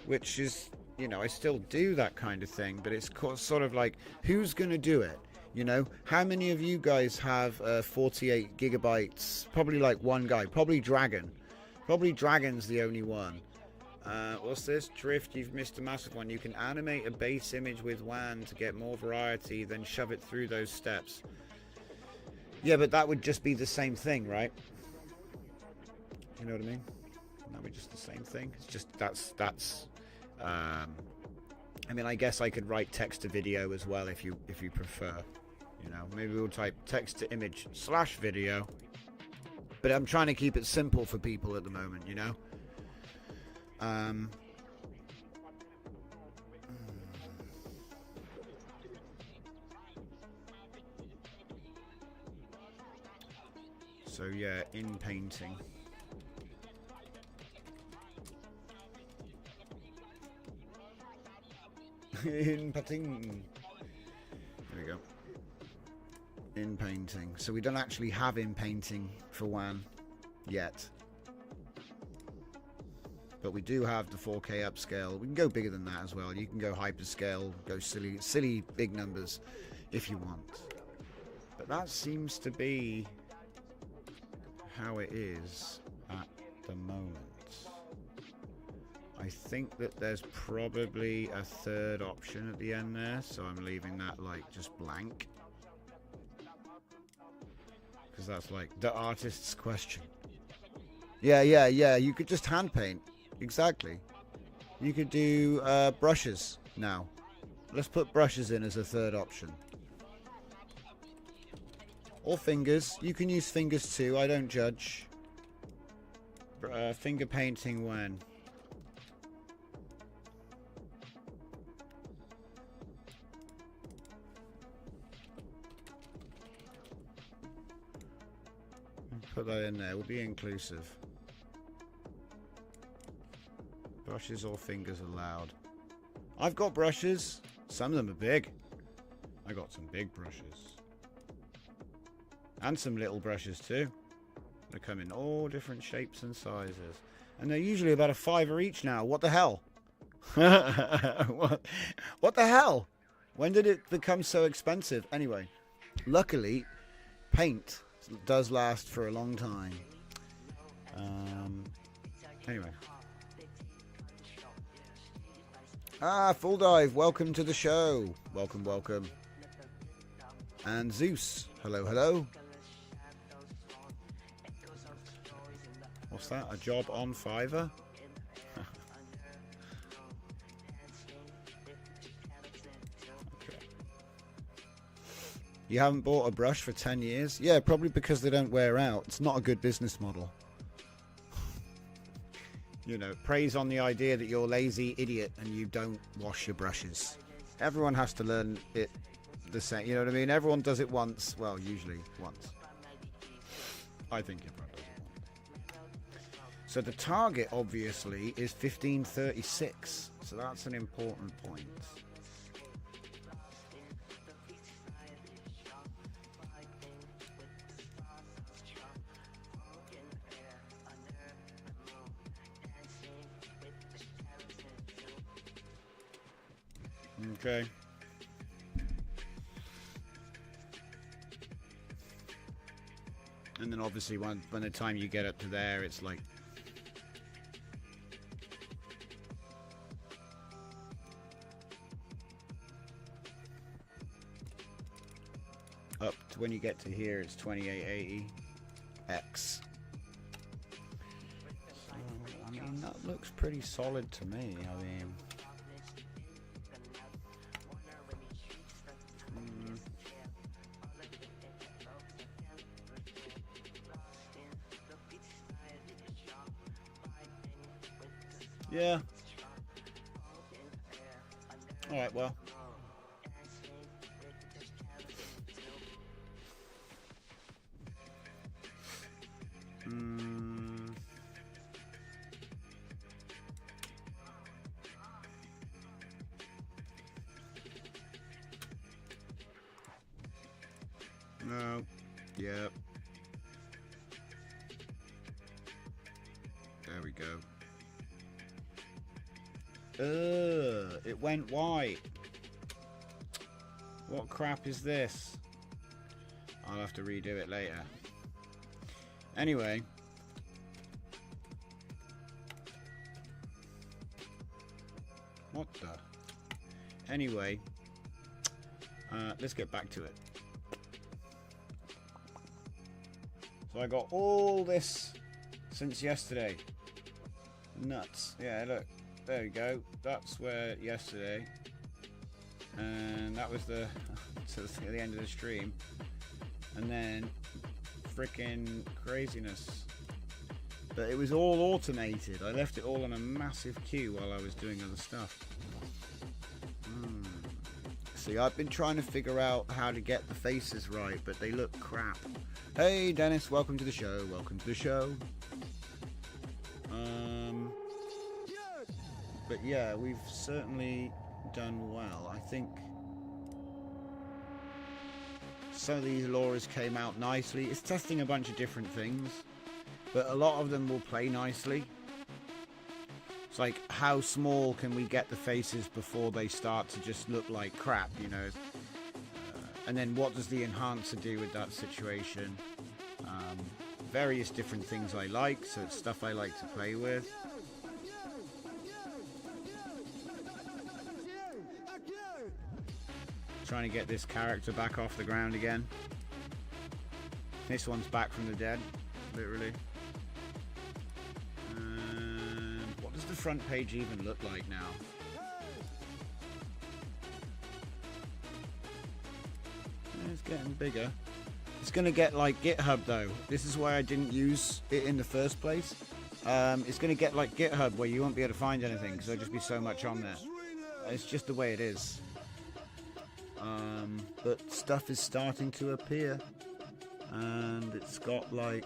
which is, you know, I still do that kind of thing, but it's sort of like, who's going to do it? You know, how many of you guys have 48 gigabytes? Probably like one guy, probably Dragon. Probably Dragon's the only one. What's this? Drift, you've missed a massive one. You can animate a base image with WAN to get more variety, then shove it through those steps. Yeah, but that would just be the same thing, right? You know what I mean? That would be just the same thing. It's just, that's I mean, I guess I could write text to video as well if you prefer. You know, maybe we'll type text to image / video. But I'm trying to keep it simple for people at the moment, you know? So yeah, in painting. In painting. There we go. In painting. So we don't actually have in painting for WAN yet. But we do have the 4K upscale. We can go bigger than that as well. You can go hyperscale, go silly big numbers if you want. But that seems to be how it is at the moment. I think that there's probably a third option at the end there, so I'm leaving that like just blank. Because that's like the artist's question. Yeah, you could just hand paint. Exactly. You could do brushes now. Let's put brushes in as a third option. Or fingers. You can use fingers too. I don't judge. Finger painting when? Put that in there. We'll be inclusive. Brushes or fingers allowed. I've got brushes. Some of them are big. I got some big brushes. And some little brushes too. They come in all different shapes and sizes. And they're usually about $5 each now. What the hell? What the hell? When did it become so expensive? Anyway, luckily, paint does last for a long time. Anyway. Full Dive, welcome to the show. Welcome. And Zeus, hello. What's that? A job on Fiverr? Okay. You haven't bought a brush for 10 years? Yeah, probably because they don't wear out. It's not a good business model. You know, praise on the idea that you're a lazy idiot and you don't wash your brushes. Everyone has to learn it the same. You know what I mean? Everyone does it once. Well, usually once. I think everyone does it once. So the target, obviously, is 1536. So that's an important point. Okay. And then obviously when the time you get up to there, it's like up to when you get to here, it's 2880 X. So, I mean, that looks pretty solid to me. I mean, yeah. All right, well. No. Yep. There we go. It went white. What crap is this? I'll have to redo it later. Anyway. What the? Anyway. Let's get back to it. So I got all this since yesterday. Nuts. Yeah, look. There we go. That's where yesterday. And that was the to the end of the stream. And then freaking craziness. But it was all automated. I left it all on a massive queue while I was doing other stuff. See, I've been trying to figure out how to get the faces right, but they look crap. Hey Dennis, welcome to the show. Welcome to the show. But yeah, we've certainly done well. I think some of these Lauras came out nicely. It's testing a bunch of different things, but a lot of them will play nicely. It's like, how small can we get the faces before they start to just look like crap, you know? And then what does the enhancer do with that situation? Various different things I like, so it's stuff I like to play with. Trying to get this character back off the ground again. This one's back from the dead, literally. What does the front page even look like now? It's getting bigger. It's going to get like GitHub though. This is why I didn't use it in the first place. It's going to get like GitHub where you won't be able to find anything because there'll just be so much on there. It's just the way it is. But stuff is starting to appear, and it's got like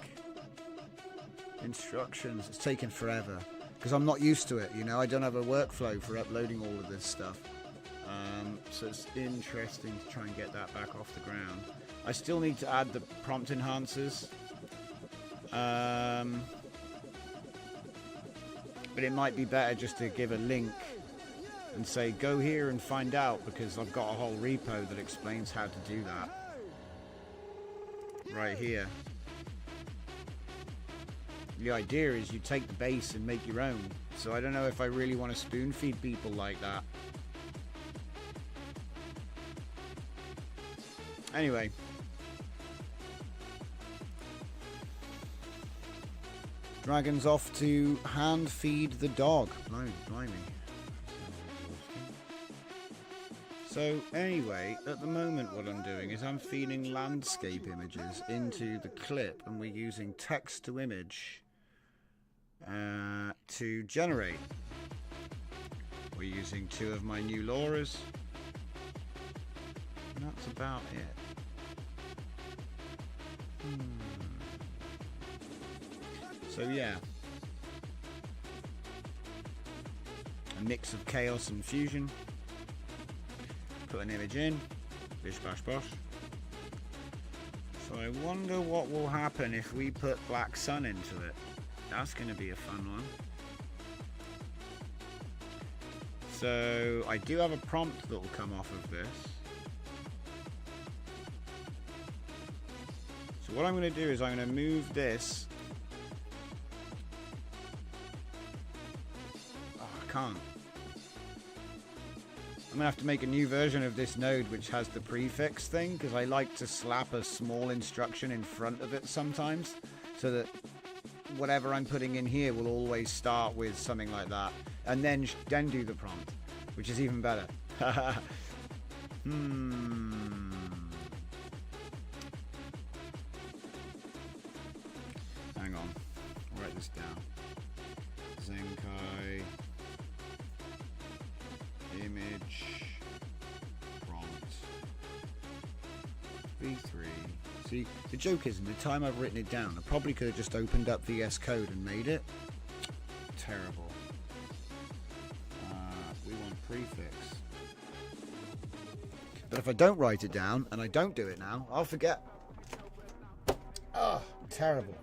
instructions. It's taken forever because I'm not used to it, you know. I don't have a workflow for uploading all of this stuff, so it's interesting to try and get that back off the ground. I still need to add the prompt enhancers, but it might be better just to give a link and say go here and find out, because I've got a whole repo that explains how to do that right here. The idea is you take the base and make your own, so I don't know if I really want to spoon feed people like that. Anyway, Dragon's off to hand feed the dog. Blimey. So anyway, at the moment what I'm doing is I'm feeding landscape images into the clip, and we're using text to image to generate. We're using 2 of my new Lauras, and that's about it. So yeah, a mix of chaos and fusion. Put an image in, bish bash bosh. So I wonder what will happen if we put Black Sun into it. That's going to be a fun one. So I do have a prompt that will come off of this. So what I'm going to do is I'm going to move this. Oh, I can't. I'm going to have to make a new version of this node which has the prefix thing, because I like to slap a small instruction in front of it sometimes, so that whatever I'm putting in here will always start with something like that, and then do the prompt, which is even better. Hang on, I'll write this down. Zenkai image prompt v3. See, the joke is, in the time I've written it down, I probably could have just opened up VS Code and made it. Terrible. We want prefix. But if I don't write it down, and I don't do it now, I'll forget. Oh, terrible.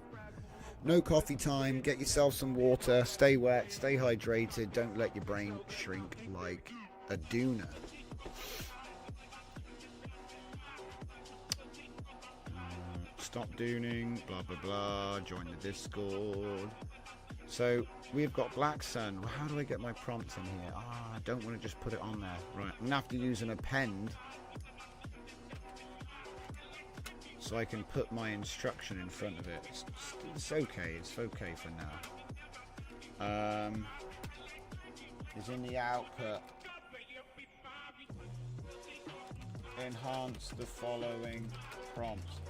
No coffee time. Get yourself some water. Stay wet. Stay hydrated. Don't let your brain shrink like a doona. Stop dooning. Blah, blah, blah. Join the Discord. So we've got Black Sun. Well, how do I get my prompts in here? I don't want to just put it on there. Right. I'm going to have to use an append. So I can put my instruction in front of it. It's okay. It's okay for now. Is in the output. Enhance the following prompts.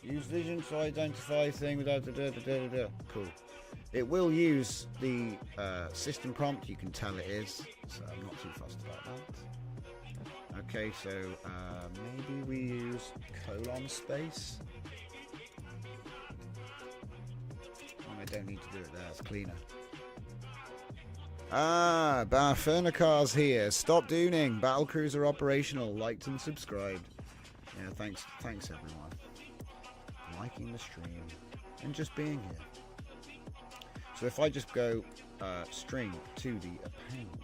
Use vision to identify thing without the Cool. It will use the system prompt. You can tell it is. So I'm not too fussed about that. Okay, so maybe we use colon space. Oh, I don't need to do it there, it's cleaner. Barfernicar's here. Stop dooning. Battlecruiser operational. Liked and subscribed. Yeah, thanks everyone. Liking the stream and just being here. So if I just go string to the append,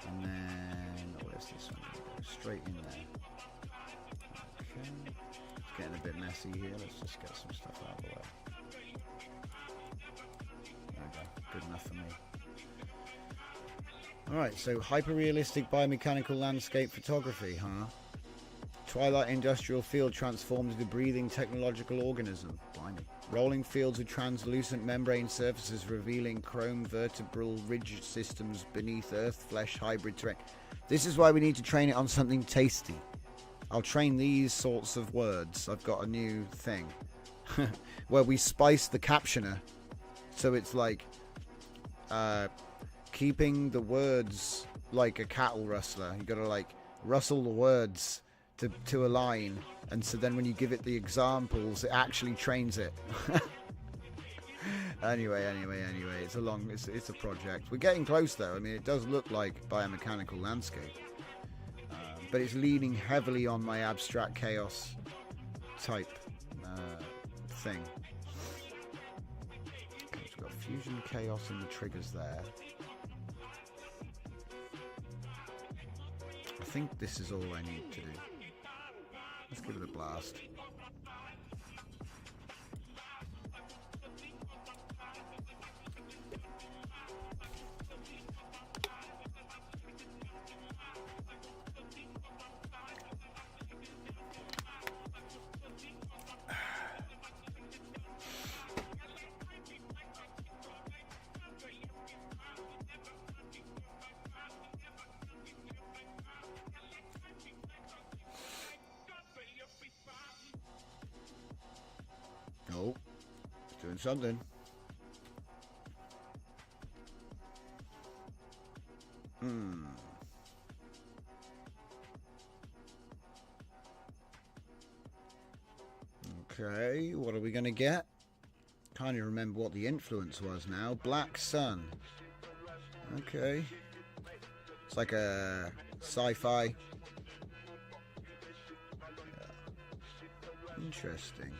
and then where's this one? Straight in there. Okay. It's getting a bit messy here. Let's just get some stuff out of the way. There we go. Good enough for me. Alright, so hyper-realistic biomechanical landscape photography, huh? Twilight industrial field transformed into breathing technological organism. Blimey. Rolling fields with translucent membrane surfaces revealing chrome vertebral ridge systems beneath earth flesh hybrid terrain. This is why we need to train it on something tasty. I'll train these sorts of words. I've got a new thing where we spice the captioner. So it's like keeping the words like a cattle rustler. You got to like rustle the words to align. And so then when you give it the examples, it actually trains it. Anyway, it's a project. We're getting close though. I mean, it does look like biomechanical landscape, but it's leaning heavily on my abstract chaos type thing. Okay, so we've got fusion chaos in the triggers there. I think this is all I need to do. Let's give it a blast. Oh, it's doing something. Okay, what are we going to get? Can't even remember what the influence was now. Black Sun. Okay. It's like a sci-fi. Yeah. Interesting.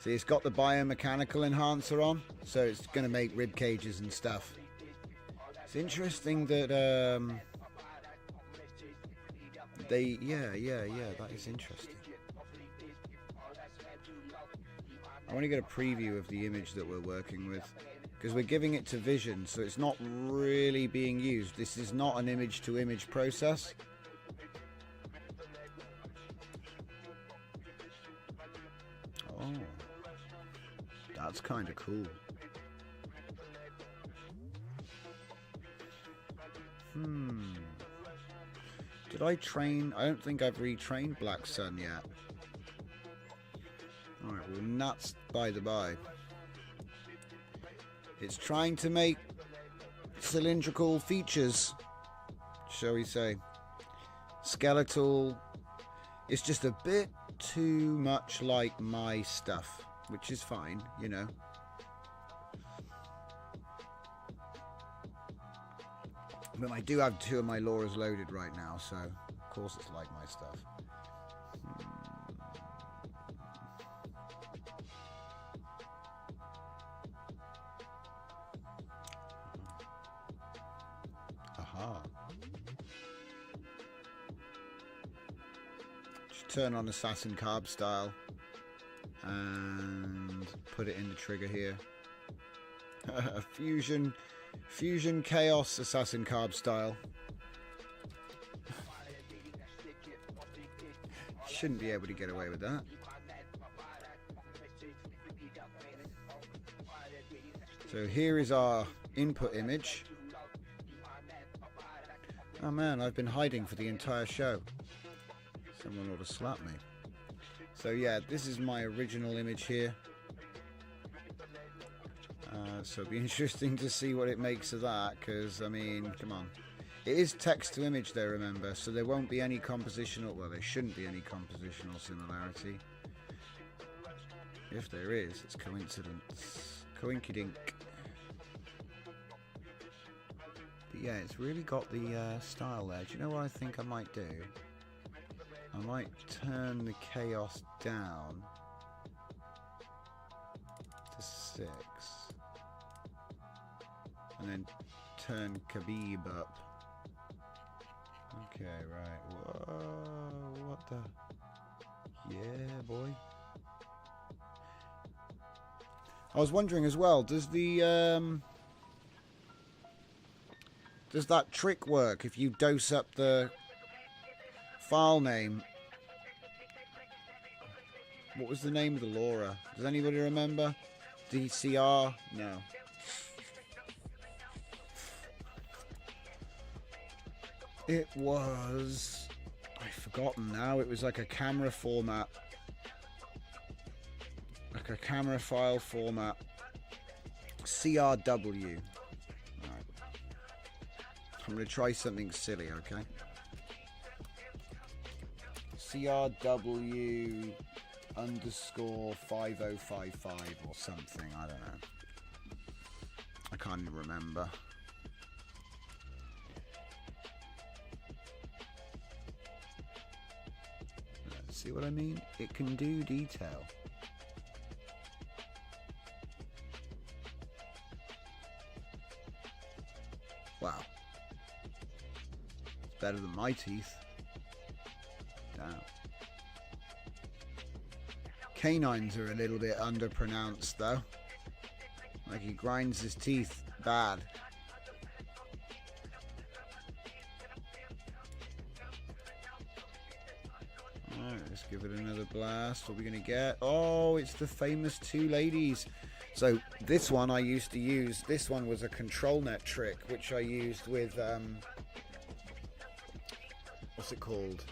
See, it's got the biomechanical enhancer on, so it's going to make rib cages and stuff. It's interesting that that is interesting. I want to get a preview of the image that we're working with, because we're giving it to vision, so it's not really being used. This is not an image-to-image process. Oh, that's kind of cool. Did I train? I don't think I've retrained Black Sun yet. Alright, well, nuts by the by. It's trying to make cylindrical features, shall we say. Skeletal. It's just a bit too much like my stuff, which is fine, you know. But I do have 2 of my Lauras loaded right now, so of course it's like my stuff. Just turn on Assassin Carb style and put it in the trigger here. Fusion Chaos Assassin Carb style. Shouldn't be able to get away with that. So here is our input image. Oh man, I've been hiding for the entire show. Someone ought to slap me. So yeah, this is my original image here. So it'll be interesting to see what it makes of that, because, I mean, come on. It is text to image though, remember, so there won't be any compositional, well, there shouldn't be any compositional similarity. If there is, it's coincidence. Coinkydink. But yeah, it's really got the style there. Do you know what I think I might do? I might turn the chaos down to 6. And then turn Khabib up. Okay, right. Whoa, what the? Yeah, boy. I was wondering as well, does the does that trick work if you dose up the file name? What was the name of the LoRa? Does anybody remember? DCR? No. It was... I've forgotten now. It was like a camera format. Like a camera file format. CRW. Right. I'm going to try something silly, okay? CRW _ 5055 or something. I don't know. I can't even remember. See what I mean? It can do detail. Wow. It's better than my teeth. Damn. Canines are a little bit underpronounced though. Like he grinds his teeth bad. Alright, let's give it another blast. What are we going to get? Oh, it's the famous two ladies. So this one I used to use. This one was a control net trick, which I used with what's it called?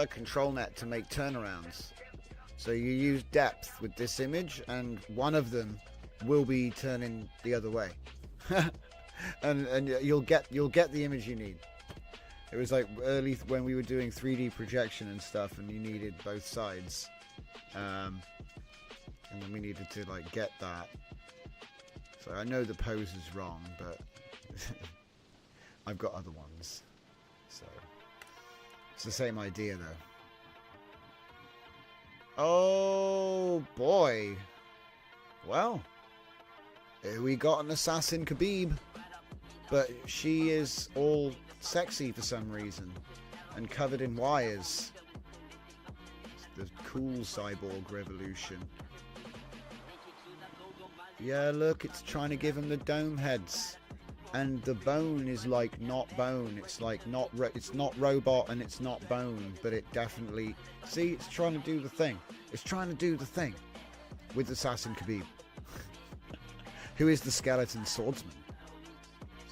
Control net to make turnarounds. So you use depth with this image, and one of them will be turning the other way, and you'll get the image you need. It was like early when we were doing 3D projection and stuff, and you needed both sides, and then we needed to like get that. So I know the pose is wrong, but I've got other ones. So it's the same idea though. Oh boy. Well, here we got an assassin Khabib, but she is all sexy for some reason and covered in wires. It's the cool cyborg revolution. Yeah, look, it's trying to give him the dome heads, and the bone is like not bone. It's like it's not robot and it's not bone, but it definitely, see, it's trying to do the thing. It's trying to do the thing with assassin Khabib, who is the skeleton swordsman.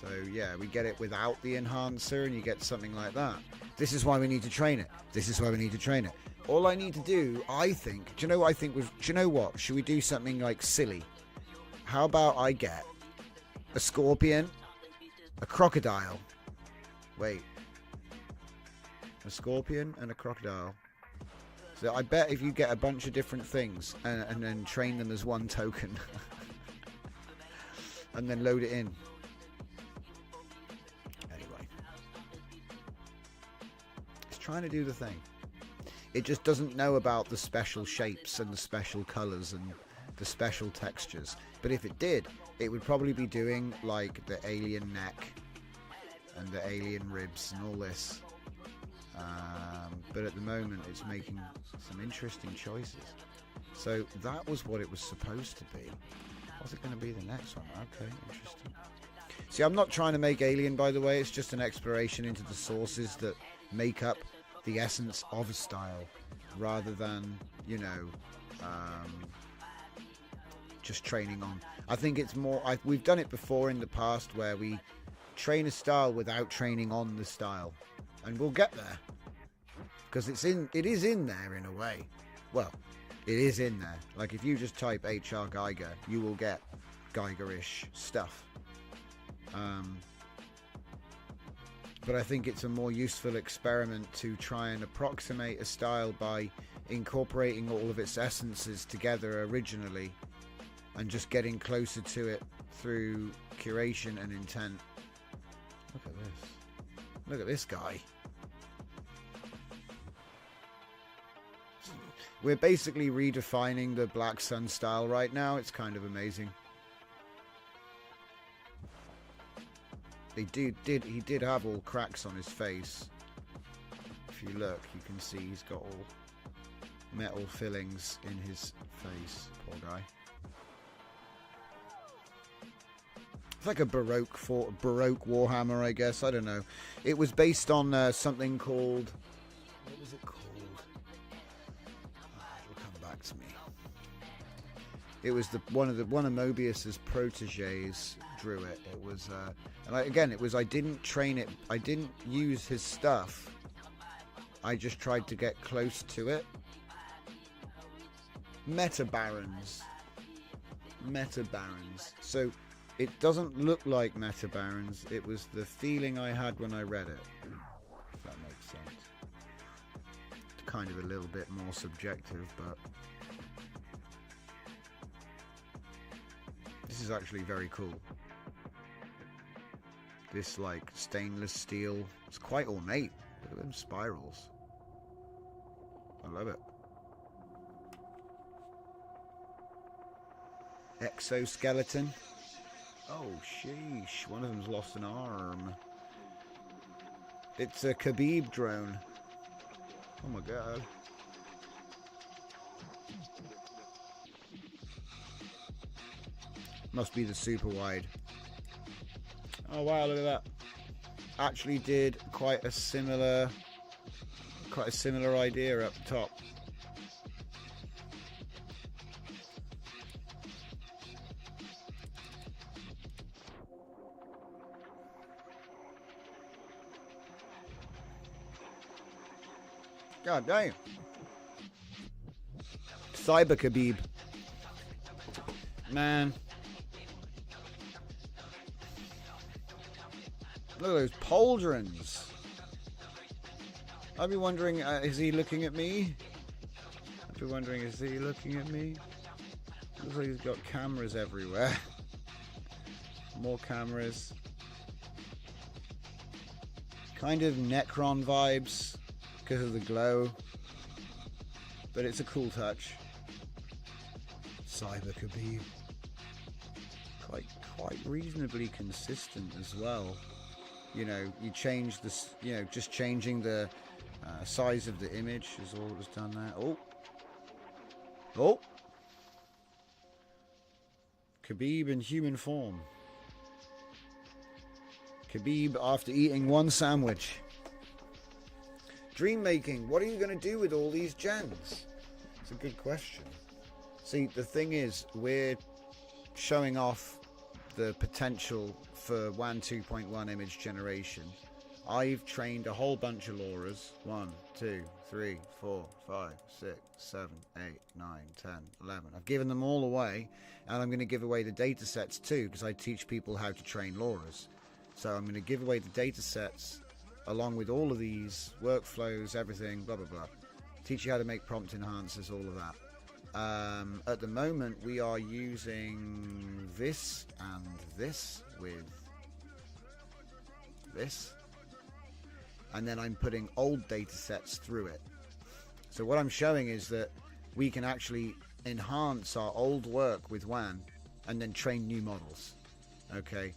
So yeah, we get it without the enhancer, and you get something like that. This is why we need to train it. This is why we need to train it. All I need to do, I think, do you know what I think? Do you know what? Should we do something like silly? How about I get a scorpion, a crocodile. Wait. A scorpion and a crocodile. So I bet if you get a bunch of different things and then train them as one token and then load it in. Anyway. It's trying to do the thing. It just doesn't know about the special shapes and the special colors and the special textures. But if it did, it would probably be doing like the alien neck and the alien ribs and all this. But at the moment it's making some interesting choices. So that was what it was supposed to be. What's it going to be the next one? Okay, interesting. See, I'm not trying to make Alien, by the way. It's just an exploration into the sources that make up the essence of a style, rather than, you know, just training on. I think it's more, we've done it before in the past where we train a style without training on the style, and we'll get there because it is in there in a way. Well, it is in there. Like if you just type HR Geiger, you will get Geiger-ish stuff. But I think it's a more useful experiment to try and approximate a style by incorporating all of its essences together originally and just getting closer to it through curation and intent. Look at this. Look at this guy. We're basically redefining the Black Sun style right now. It's kind of amazing. He did have all cracks on his face. If you look, you can see he's got all metal fillings in his face. Poor guy. It's like a Baroque Warhammer, I guess. I don't know. It was based on something called... What was it called? It'll come back to me. It was one of Mobius's proteges drew it. It was, and again, it was. I didn't train it. I didn't use his stuff. I just tried to get close to it. Meta Barons. So it doesn't look like Meta Barons. It was the feeling I had when I read it. If that makes sense. It's kind of a little bit more subjective, but this is actually very cool. This like stainless steel. It's quite ornate. Look at them spirals. I love it. Exoskeleton. Oh, sheesh. One of them's lost an arm. It's a Khabib drone. Oh my god. Must be the super wide. Oh wow, look at that. Actually did quite a similar idea up top. God damn. Cyber Khabib. Man. Look at those pauldrons. I'd be wondering, is he looking at me? I'd be wondering, is he looking at me? Looks like he's got cameras everywhere. More cameras. Kind of Necron vibes because of the glow. But it's a cool touch. Cyber Khabib. Quite reasonably consistent as well. You know, you change this, you know, just changing the size of the image is all that was done there. Oh! Khabib in human form. Khabib after eating one sandwich. Dream making. What are you going to do with all these gens? It's a good question. See, the thing is, we're showing off the potential for WAN 2.1 image generation. I've trained a whole bunch of LoRa's. 1, 2, 3, 4, 5, 6, 7, 8, 9, 10, 11. I've given them all away, and I'm going to give away the data sets too, because I teach people how to train LoRa's. So I'm going to give away the data sets along with all of these workflows, everything, blah blah blah. Teach you how to make prompt enhancers, all of that. At the moment we are using this and this with this, and then I'm putting old data sets through it. So what I'm showing is that we can actually enhance our old work with WAN and then train new models. Okay,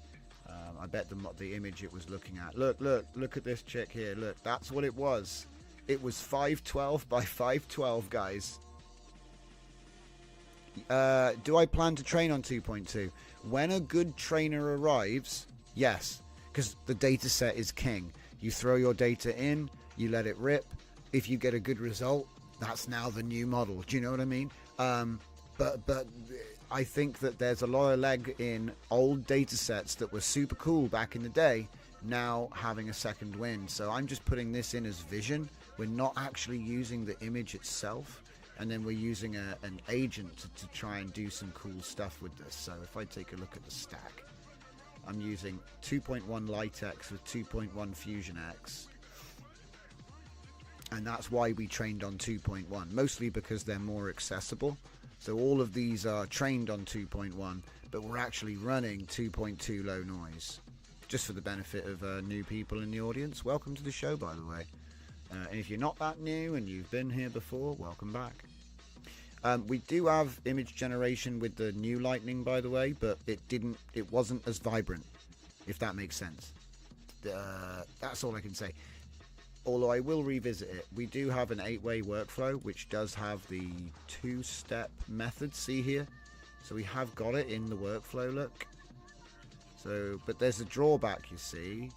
I bet the image it was looking at. Look at this chick here. Look, that's what it was. It was 512 by 512, guys. Do I plan to train on 2.2? When a good trainer arrives, yes, because the data set is king. You throw your data in, you let it rip. If you get a good result, that's now the new model. Do you know what I mean? But I think that there's a lot of leg in old data sets that were super cool back in the day now having a second wind. So I'm just putting this in as vision. We're not actually using the image itself, and then we're using an agent to try and do some cool stuff with this. So if I take a look at the stack, I'm using 2.1 Litex with 2.1 Fusion X, and that's why we trained on 2.1, mostly because they're more accessible. So all of these are trained on 2.1, but we're actually running 2.2 low noise, just for the benefit of new people in the audience. Welcome to the show, by the way. And if you're not that new and you've been here before, welcome back. We do have image generation with the new Lightning, by the way, but it wasn't as vibrant, if that makes sense. That's all I can say. Although I will revisit it. We do have an 8-way workflow, which does have the 2-step method, see here? So we have got it in the workflow, look. So, but there's a drawback, you see.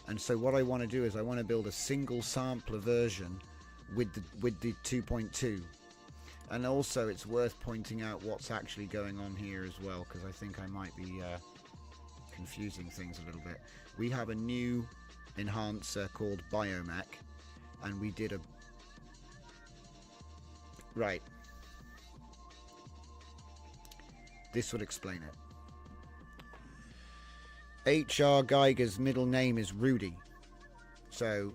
And so what I want to do is I want to build a single sampler version with the 2.2. And also it's worth pointing out what's actually going on here as well, because I think I might be confusing things a little bit. We have a new enhancer called Biomech, and we did a right. This would explain it. H.R. Geiger's middle name is Rudy, so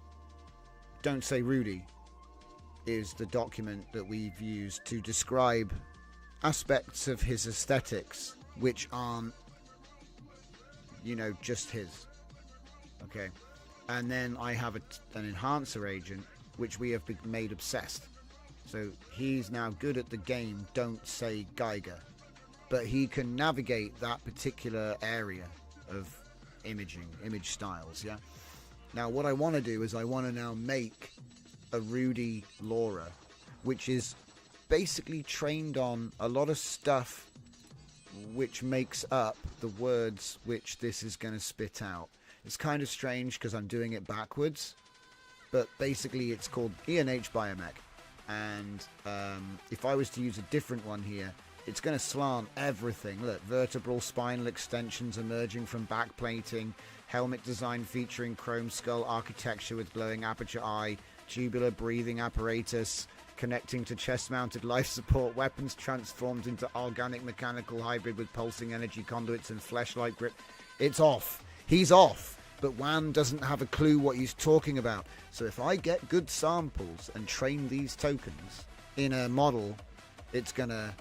Don't Say Rudy is the document that we've used to describe aspects of his aesthetics which aren't, you know, just his. Okay. And then I have an enhancer agent which we have made obsessed. So he's now good at the game Don't Say Geiger, but he can navigate that particular area of image styles. Yeah. Now what I want to do is I want to now make a Rudy Laura, which is basically trained on a lot of stuff which makes up the words which this is going to spit out. It's kind of strange because I'm doing it backwards, but basically it's called E&H Biomech, and if I was to use a different one here, it's going to slant everything. Look, vertebral spinal extensions emerging from backplating, helmet design featuring chrome skull architecture with glowing aperture eye, tubular breathing apparatus connecting to chest-mounted life support, weapons transformed into organic mechanical hybrid with pulsing energy conduits and flesh-like grip. It's off. He's off. But Wan doesn't have a clue what he's talking about. So if I get good samples and train these tokens in a model, it's gonna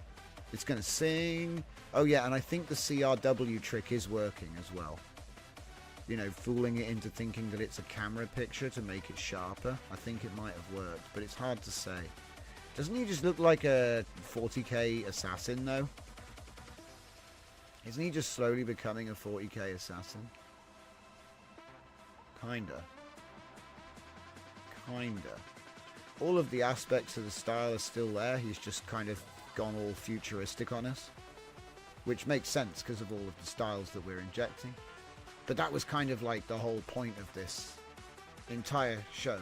sing. Oh yeah, and I think the CRW trick is working as well. You know, fooling it into thinking that it's a camera picture to make it sharper. I think it might have worked, but it's hard to say. Doesn't he just look like a 40k assassin though? Isn't he just slowly becoming a 40k assassin? Kinda. All of the aspects of the style are still there. He's just kind of gone all futuristic on us, which makes sense because of all of the styles that we're injecting. But that was kind of like the whole point of this entire show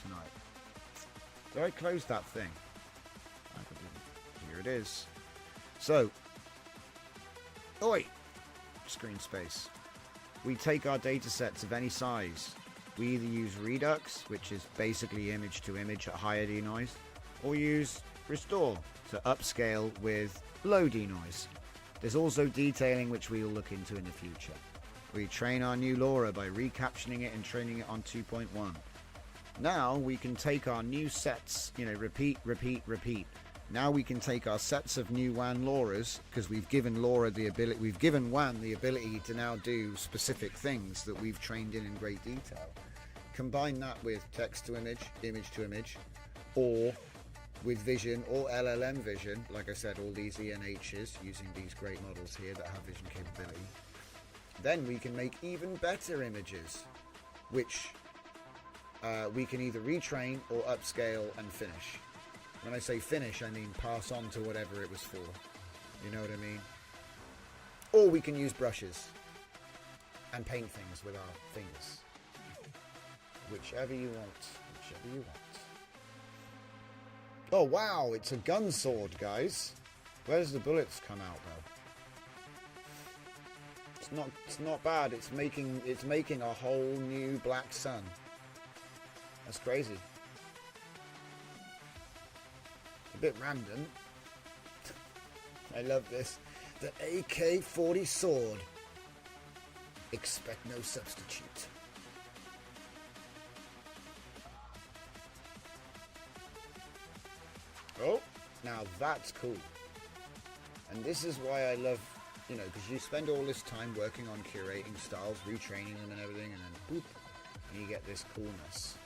tonight. So I closed that thing. Here it is. So, oi! Screen space. We take our data sets of any size. We either use Redux, which is basically image to image at higher denoise, or use Restore to upscale with low denoise. There's also detailing, which we will look into in the future. We train our new LoRa by recaptioning it and training it on 2.1. Now we can take our new sets, you know, repeat. Now we can take our sets of new WAN LoRas, because we've given WAN the ability to now do specific things that we've trained in great detail. Combine that with text to image, image to image, or with vision or LLM vision. Like I said, all these ENHs using these great models here that have vision capability. then we can make even better images, which we can either retrain or upscale and finish. When I say finish, I mean pass on to whatever it was for. You know what I mean? Or we can use brushes and paint things with our fingers. Whichever you want. Whichever you want. Oh wow, it's a gun sword, guys. Where does the bullets come out though? It's not bad. It's making a whole new black sun. That's crazy. It's a bit random. I love this. The AK-40 sword. Expect no substitute. Oh, now that's cool. And this is why I love, you know, because you spend all this time working on curating styles, retraining them and everything, and then boop, and you get this coolness.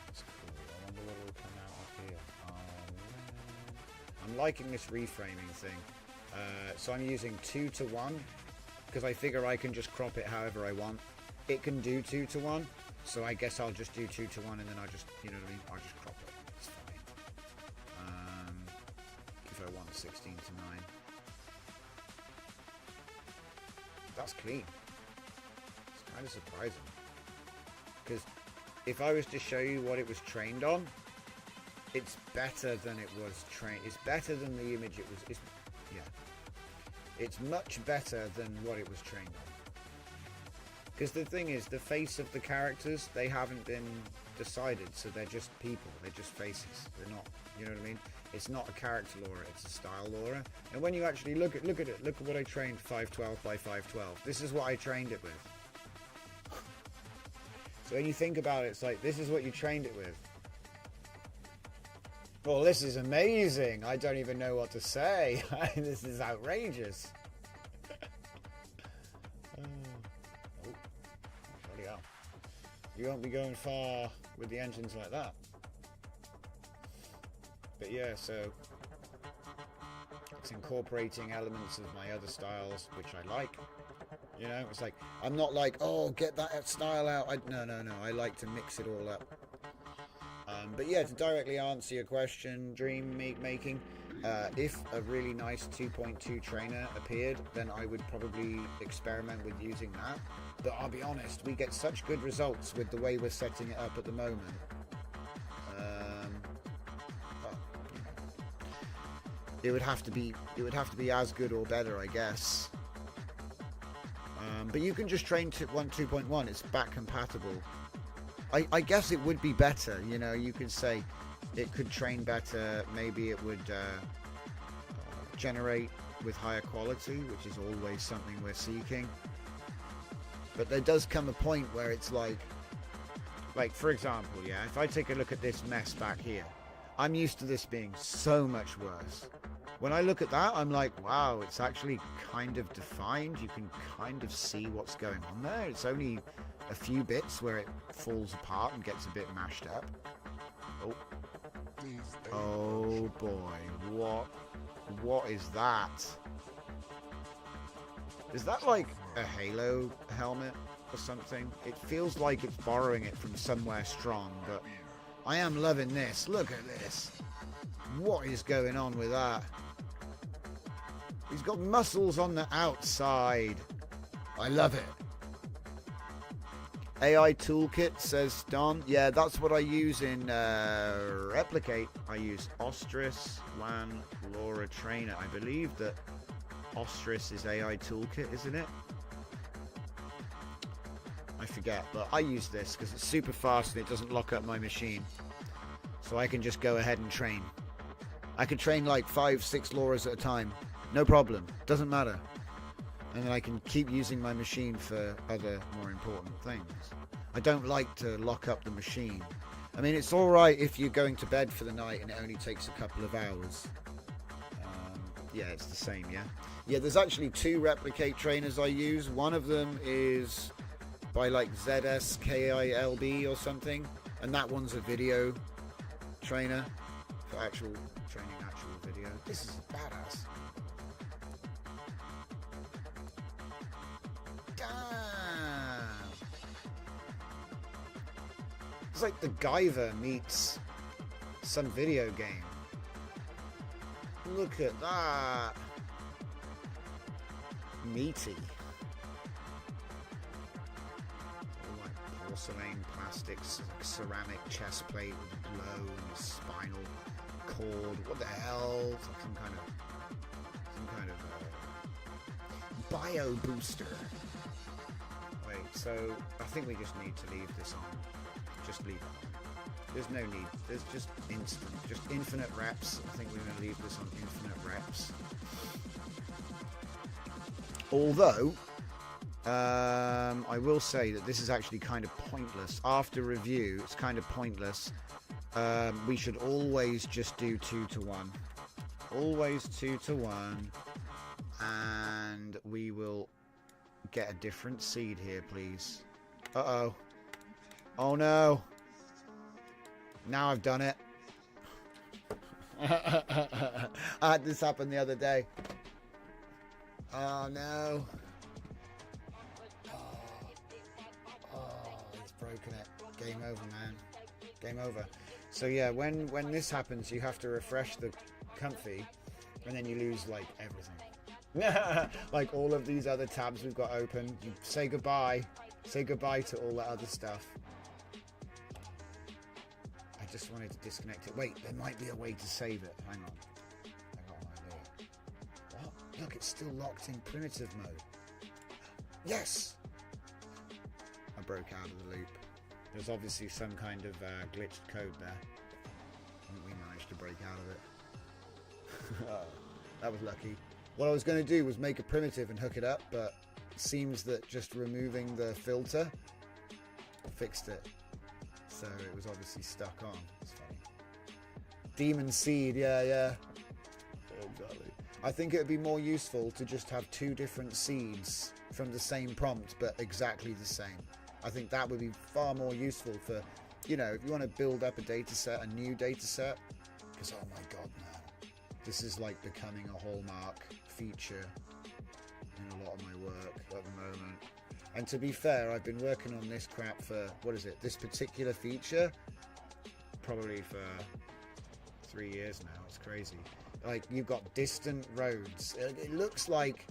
That's cool. I wonder what will come out up here. Oh, man. I'm liking this reframing thing. So I'm using 2:1 because I figure I can just crop it however I want. It can do 2:1, so I guess I'll just do 2:1 and then I'll just, you know what I mean? I'll just crop it. It's fine. If I want 16:9. That's clean. It's kind of surprising. Because if I was to show you what it was trained on, it's better than it was trained. It's better than the image it was. It's much better than what it was trained on. Because the thing is, the face of the characters, they haven't been decided, so they're just people. They're just faces. They're not, you know what I mean? It's not a character lore, it's a style lore. And when you actually look at it, look at what I trained 512 by 512. This is what I trained it with. So when you think about it, it's like, this is what you trained it with. Well, this is amazing. I don't even know what to say. This is outrageous. Bloody hell. You won't be going far with the engines like that. But yeah, so it's incorporating elements of my other styles, which I like. You know, it's like, I'm not like, oh, get that style out. No. I like to mix it all up. But yeah, to directly answer your question, dream making, if a really nice 2.2 trainer appeared, then I would probably experiment with using that. But I'll be honest, we get such good results with the way we're setting it up at the moment. It would have to be as good or better, I guess. But you can just train 2.1. It's back compatible. I guess it would be better, you know. You could say it could train better. Maybe it would generate with higher quality, which is always something we're seeking. But there does come a point where it's like for example, yeah, if I take a look at this mess back here, I'm used to this being so much worse. When I look at that, I'm like, wow, it's actually kind of defined. You can kind of see what's going on there. It's only a few bits where it falls apart and gets a bit mashed up. Oh boy, what is that? Is that like a Halo helmet or something? It feels like it's borrowing it from somewhere strong, but I am loving this. Look at this. What is going on with that? He's got muscles on the outside. I love it. AI toolkit, says Don. Yeah, that's what I use in Replicate. I use Ostris, Lan, Laura Trainer. I believe that Ostris is AI toolkit, isn't it? I forget, but I use this because it's super fast and it doesn't lock up my machine. So I can just go ahead and train. I can train like 5-6 Lauras at a time. No problem. Doesn't matter. And then I can keep using my machine for other more important things. I don't like to lock up the machine. I mean, it's alright if you're going to bed for the night and it only takes a couple of hours. Yeah, it's the same, yeah? Yeah, there's actually 2 Replicate trainers I use. One of them is by like ZSKILB or something. And that one's a video trainer for actual training, actual video. This is badass. It's like the Guyver meets some video game. Look at that. Meaty. All like porcelain, plastics, ceramic chest plate with glow and spinal cord. What the hell? It's like some kind of bio booster. Wait, so I think we just need to leave this on. Just leave it on. There's no need. There's just infinite reps. I think we're going to leave this on infinite reps. Although, I will say that this is actually kind of pointless. After review, it's kind of pointless. We should always just do 2 to 1. Always 2 to 1. And we will get a different seed here, please. Uh-oh. Oh, no. Now I've done it. I had this happen the other day. Oh, no. Oh, he's broken it. Game over, man. Game over. So, yeah, when this happens, you have to refresh the comfy, and then you lose, like, everything. Like, all of these other tabs we've got open. You say goodbye. Say goodbye to all that other stuff. I just wanted to disconnect it. Wait, there might be a way to save it. Hang on. I got an idea. What? Look, it's still locked in primitive mode. Yes! I broke out of the loop. There's obviously some kind of glitched code there. I think we managed to break out of it. Oh, that was lucky. What I was going to do was make a primitive and hook it up, but it seems that just removing the filter fixed it. So it was obviously stuck on. It's funny. Demon Seed, yeah. Exactly. I think it would be more useful to just have 2 different seeds from the same prompt, but exactly the same. I think that would be far more useful for, you know, if you want to build up a data set, a new data set. Because, oh my God, no. This is like becoming a hallmark feature in a lot of my work at the moment. And to be fair, I've been working on this crap for, what is it, this particular feature, probably for 3 years now. It's crazy. Like, you've got distant roads. It looks like,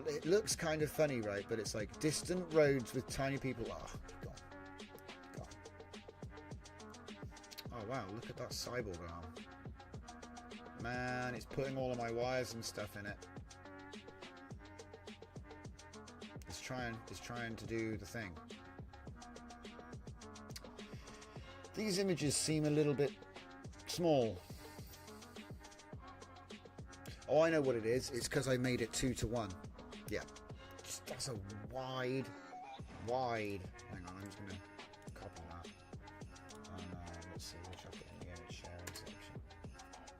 it looks kind of funny, right? But it's like distant roads with tiny people. Oh, God. Oh, wow, look at that cyborg arm. Man, it's putting all of my wires and stuff in it. It's trying to do the thing. These images seem a little bit small. Oh, I know what it is. It's because I made it 2 to 1. Yeah. That's a wide. Hang on, I'm just going to copy that. And let's see, we'll chuck it in the image sharing section.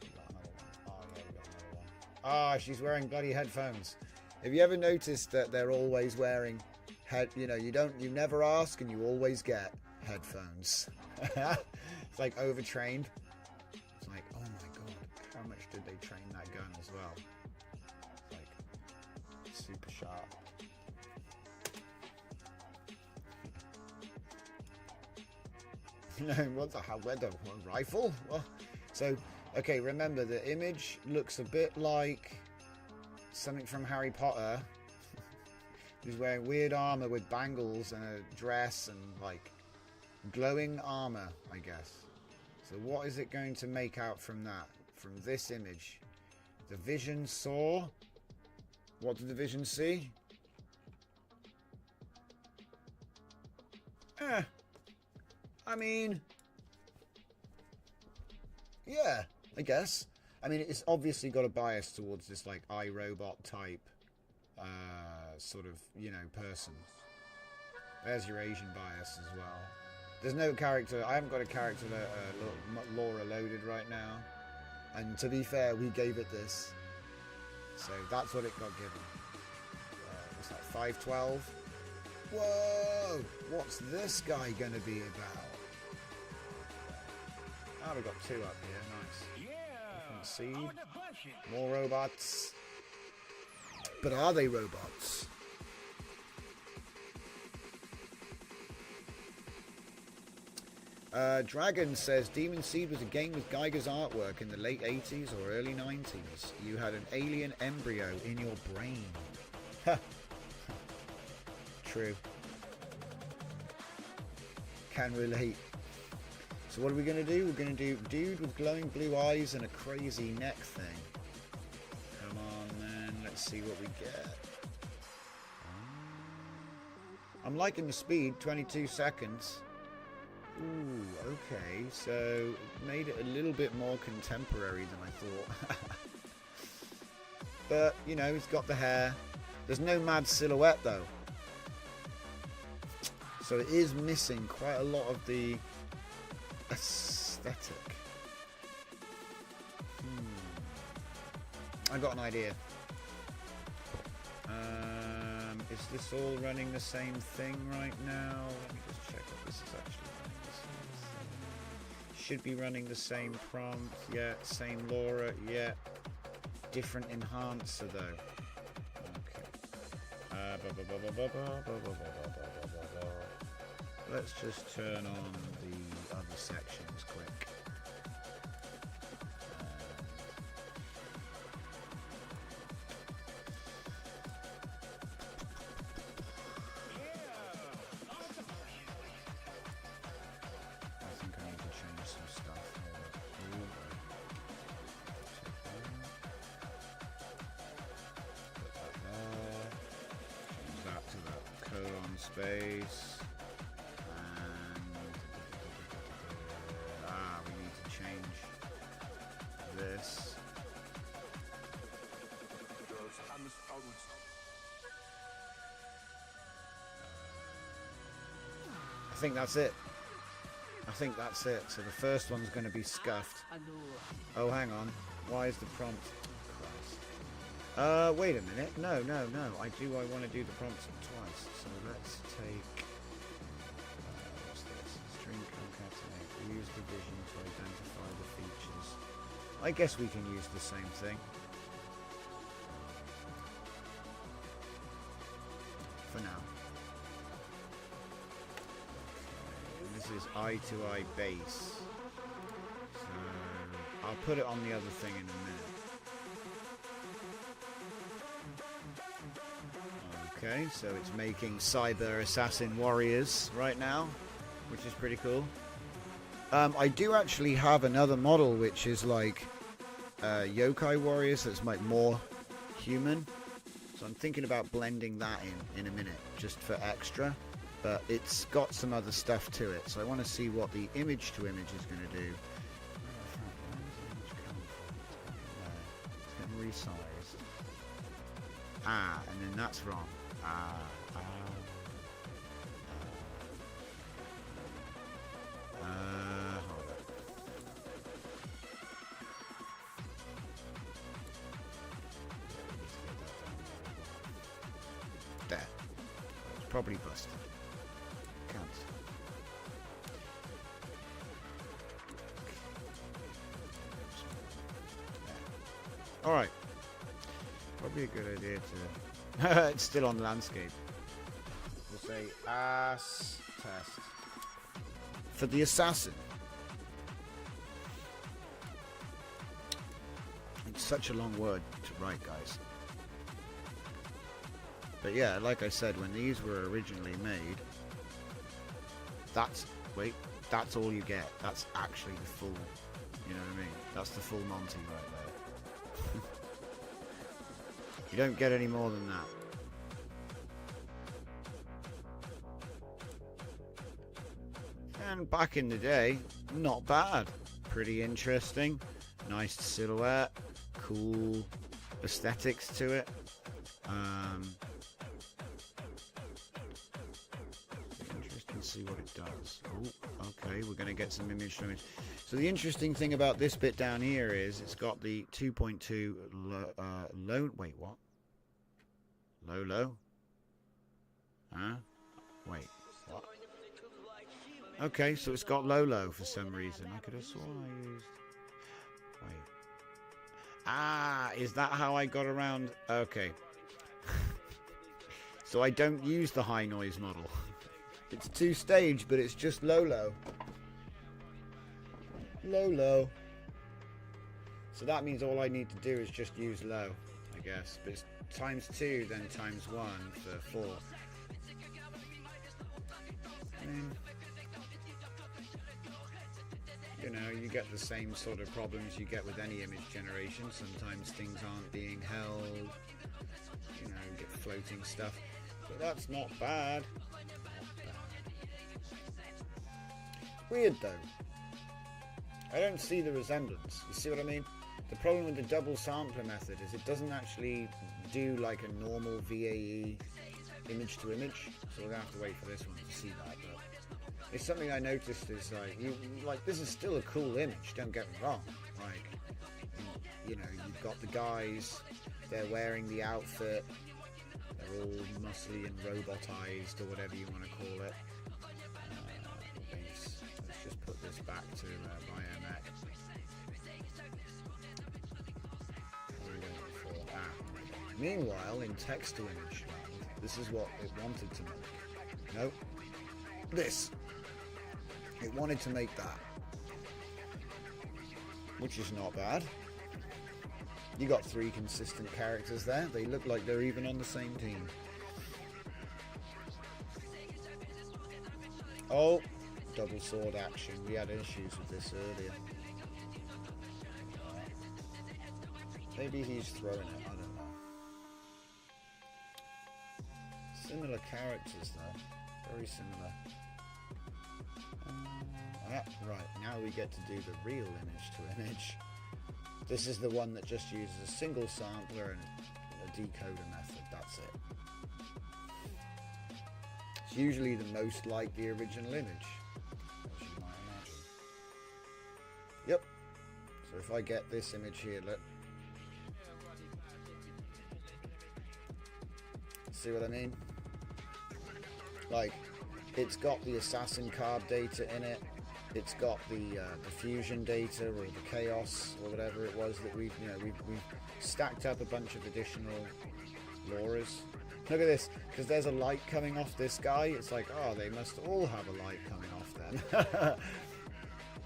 We got another one. Oh, yeah, we got another one. Ah, she's wearing bloody headphones. Have you ever noticed that they're always wearing you never ask and you always get headphones? It's like overtrained. It's like, oh my God, how much did they train that gun as well? It's like super sharp. What the hell? Where the rifle? Well, so, okay, remember the image looks a bit like something from Harry Potter. He's wearing weird armor with bangles and a dress and like glowing armor, I guess. So what is it going to make out from that? From this image? The vision saw? What did the vision see? I mean, yeah, I guess. I mean, it's obviously got a bias towards this, like, iRobot type, sort of, you know, person. There's your Asian bias as well. There's no character. I haven't got a character Laura loaded right now. And to be fair, we gave it this. So that's what it got given. What's that, 512? Whoa! What's this guy going to be about? Ah, we've got 2 up here. Nice. Seed. More robots. But are they robots? Dragon says Demon Seed was a game with Geiger's artwork in the late 80s or early 90s. You had an alien embryo in your brain. Ha! True. Can relate. So what are we going to do? We're going to do dude with glowing blue eyes and a crazy neck thing. Come on, man. Let's see what we get. I'm liking the speed, 22 seconds. Ooh, okay. So made it a little bit more contemporary than I thought. But, you know, he's got the hair. There's no mad silhouette, though. So it is missing quite a lot of the aesthetic. I got an idea. Is this all running the same thing right now? Let me just check if this is actually running the same thing. Should be running the same prompt. Yeah, same Laura. Yeah. Different enhancer though. Okay. Let's just turn on the other sections quick. I think I need to change some stuff here. Put that there. Change that to that colon space. This. I think that's it. I think that's it. So the first one's going to be scuffed. Oh, hang on. Why is the prompt? Christ. Wait a minute. No. I want to do the prompt twice. So let's take. What's this? String concatenate. Use the vision to identify the features. I guess we can use the same thing. For now. Okay. This is eye to eye base. So I'll put it on the other thing in a minute. Okay, so it's making cyber assassin warriors right now, which is pretty cool. I do actually have another model which is like yokai warriors that's like more human, so I'm thinking about blending that in a minute just for extra, but it's got some other stuff to it, so I want to see what the image to image is going to do. It's getting resized. And then that's wrong. There. It's probably busted. Can't. Alright. Probably a good idea to... It's still on landscape. We'll say ass test. For the assassin. It's such a long word to write, guys. But yeah, like I said, when these were originally made, that's all you get. That's actually the full, you know what I mean? That's the full Monty right there. You don't get any more than that. And back in the day, not bad. Pretty interesting. Nice silhouette. Cool aesthetics to it. Interesting to see what it does. Oh, okay, we're going to get some image to image. So the interesting thing about this bit down here is it's got the 2.2 low. Wait, what? Low? Huh? Wait, what? Okay, so it's got low for some reason. I could have sworn I used... Wait. Is that how I got around? Okay. So I don't use the high noise model. It's two stage, but it's just low. Low. So that means all I need to do is just use low, I guess. But it's times 2, then times 1 for 4. I mean, you know, you get the same sort of problems you get with any image generation. Sometimes things aren't being held, you know, you get floating stuff. But that's not bad. Weird though. I don't see the resemblance. You see what I mean? The problem with the double sampler method is it doesn't actually do like a normal VAE image to image. So we're gonna have to wait for this one to see that. But it's something I noticed is like this is still a cool image. Don't get me wrong. Like, you know, you've got the guys. They're wearing the outfit. They're all muscly and robotized or whatever you want to call it. Let's just put this back to Biomech. Meanwhile, in text to image, this is what it wanted to make. Nope. This. It wanted to make that. Which is not bad. You got 3 consistent characters there. They look like they're even on the same team. Oh, double sword action. We had issues with this earlier. Maybe he's throwing it. I don't know. Similar characters though. Very similar. Right, now we get to do the real image to image. This is the one that just uses a single sampler and a decoder method. That's it. It's usually the most like the original image, as you might imagine. Yep. So if I get this image here, look. See what I mean? Like, it's got the assassin card data in it. It's got the fusion data or the chaos or whatever it was that we've stacked up a bunch of additional lauras. Look at this, because there's a light coming off this guy. It's like, oh, they must all have a light coming off then.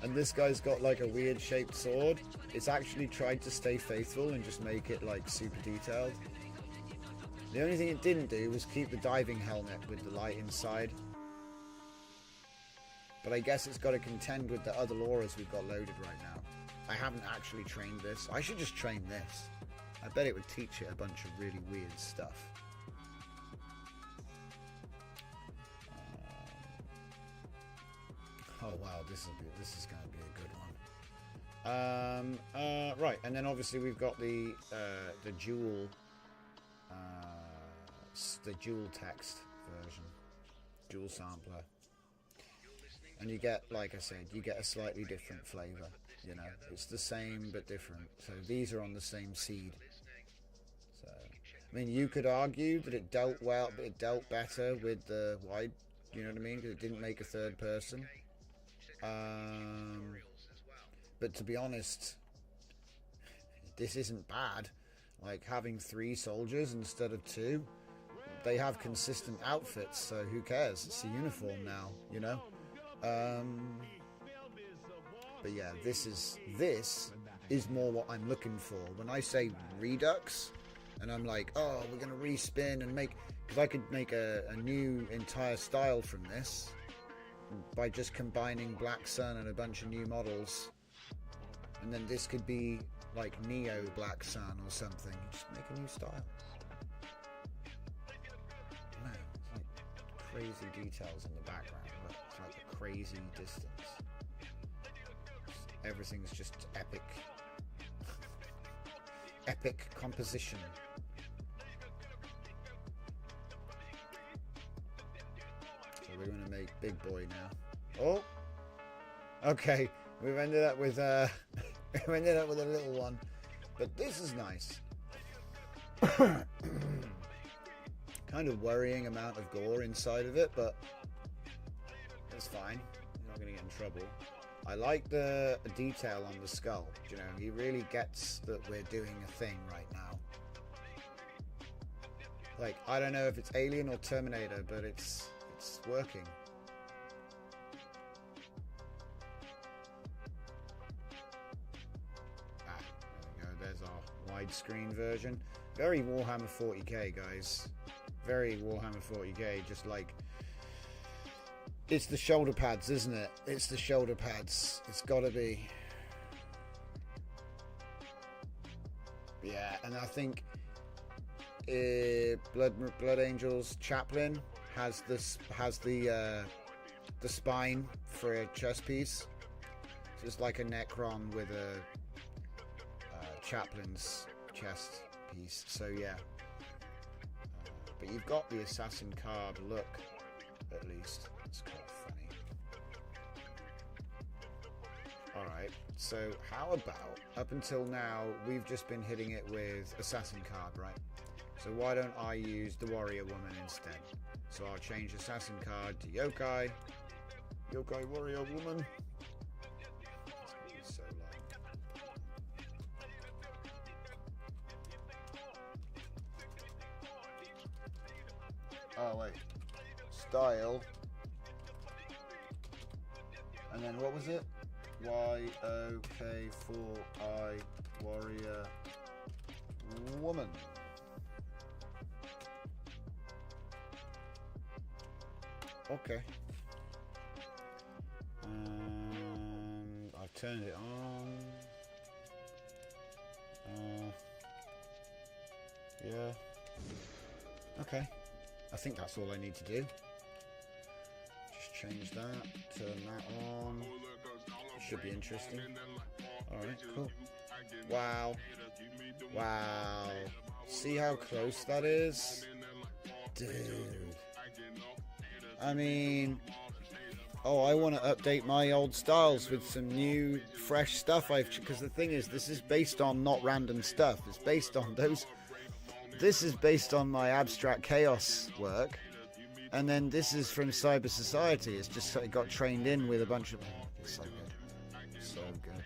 And this guy's got like a weird shaped sword. It's actually tried to stay faithful and just make it like super detailed. The only thing it didn't do was keep the diving helmet with the light inside. But I guess it's got to contend with the other lauras we've got loaded right now. I haven't actually trained this. I should just train this. I bet it would teach it a bunch of really weird stuff. Oh wow, this is going to be a good one. Right, and then obviously we've got the dual text version, dual sampler. And you get, like I said, you get a slightly different flavor, you know. It's the same but different. So these are on the same seed. So, I mean, you could argue that it dealt well, but it dealt better with the wide, you know what I mean? Because it didn't make a third person. But to be honest, this isn't bad. Like having 3 soldiers instead of 2. They have consistent outfits, so who cares? It's a uniform now, you know. But yeah, this is more what I'm looking for. When I say redux, and I'm like, oh, we're gonna respin and make, because I could make a new entire style from this by just combining Black Sun and a bunch of new models, and then this could be like Neo Black Sun or something. Just make a new style. Man, it's like crazy details in the background. It's like a crazy distance. Everything's just epic. Epic composition. So we're going to make Big Boy now. Oh! Okay, we've ended up with a little one. But this is nice. Kind of worrying amount of gore inside of it, but it's fine. You're not going to get in trouble. I like the detail on the skull. You know, he really gets that we're doing a thing right now. Like, I don't know if it's Alien or Terminator, but it's working. widescreen version. Very Warhammer 40k, guys. Very Warhammer 40k. Just like, it's the shoulder pads, isn't it? It's the shoulder pads. It's got to be. Yeah, and I think Blood Angels Chaplain has the spine for a chest piece. So it's like a Necron with a Chaplain's chest piece. So yeah, but you've got the assassin card look, at least. It's kind of funny. Alright, so how about, up until now, we've just been hitting it with assassin card, right? So why don't I use the warrior woman instead? So I'll change assassin card to yokai. Yokai warrior woman. It's so long. Oh wait. Style. And then what was it? YOK4I warrior woman. Okay. I've turned it on. Yeah. Okay. I think that's all I need to do. Just change that, turn that on. Should be interesting. Alright, cool. Wow. Wow. See how close that is? Dude. I mean, oh, I want to update my old styles with some new, fresh stuff. Because the thing is, this is based on not random stuff. It's based on those. This is based on my abstract chaos work, and then this is from Cyber Society. It's just it got trained in with a bunch of. It's so good, so good.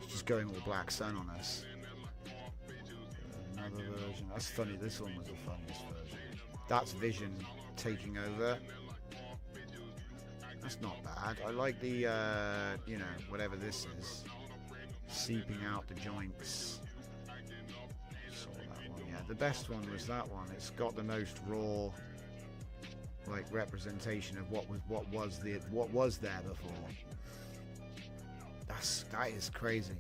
It's just going all Black Sun on us. Another version. That's funny. This one was the funniest version. That's Vision taking over. That's not bad. I like the, you know, whatever this is. Seeping out the joints. Saw that one. Yeah, the best one was that one. It's got the most raw, like, representation of what was there before. That is crazy.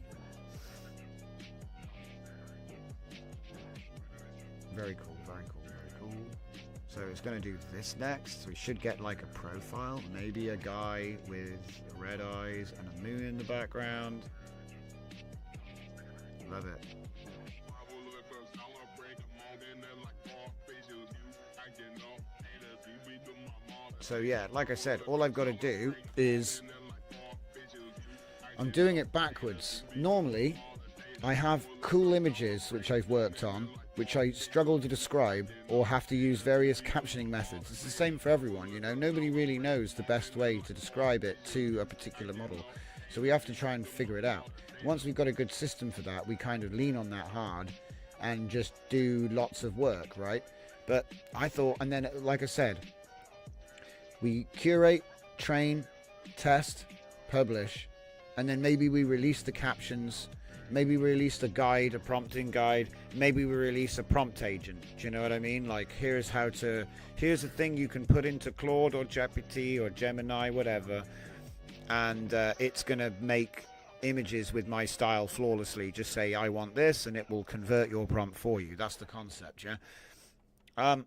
Very cool. Very cool. Very cool. So it's going to do this next. So we should get like a profile, maybe a guy with red eyes and a moon in the background. Love it. So yeah, like I said, all I've got to do is, I'm doing it backwards. Normally, I have cool images which I've worked on, which I struggle to describe or have to use various captioning methods. It's the same for everyone, you know. Nobody really knows the best way to describe it to a particular model. So we have to try and figure it out. Once we've got a good system for that, we kind of lean on that hard and just do lots of work, right? But I thought, and then, like I said, we curate, train, test, publish, and then maybe we release the captions. Maybe we release a guide, a prompting guide. Maybe we release a prompt agent. Do you know what I mean? Like, here's a thing you can put into Claude or GPT or Gemini, whatever. And it's going to make images with my style flawlessly. Just say, I want this, and it will convert your prompt for you. That's the concept, yeah? Well,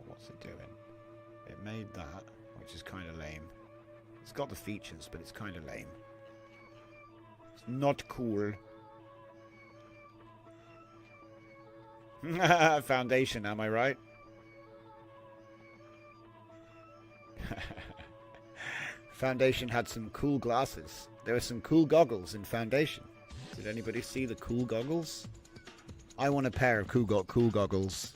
what's it doing? It made that, which is kind of lame. It's got the features, but it's kind of lame. It's not cool. Foundation, am I right? Foundation had some cool glasses. There were some cool goggles in Foundation. Did anybody see the cool goggles? I want a pair of cool goggles.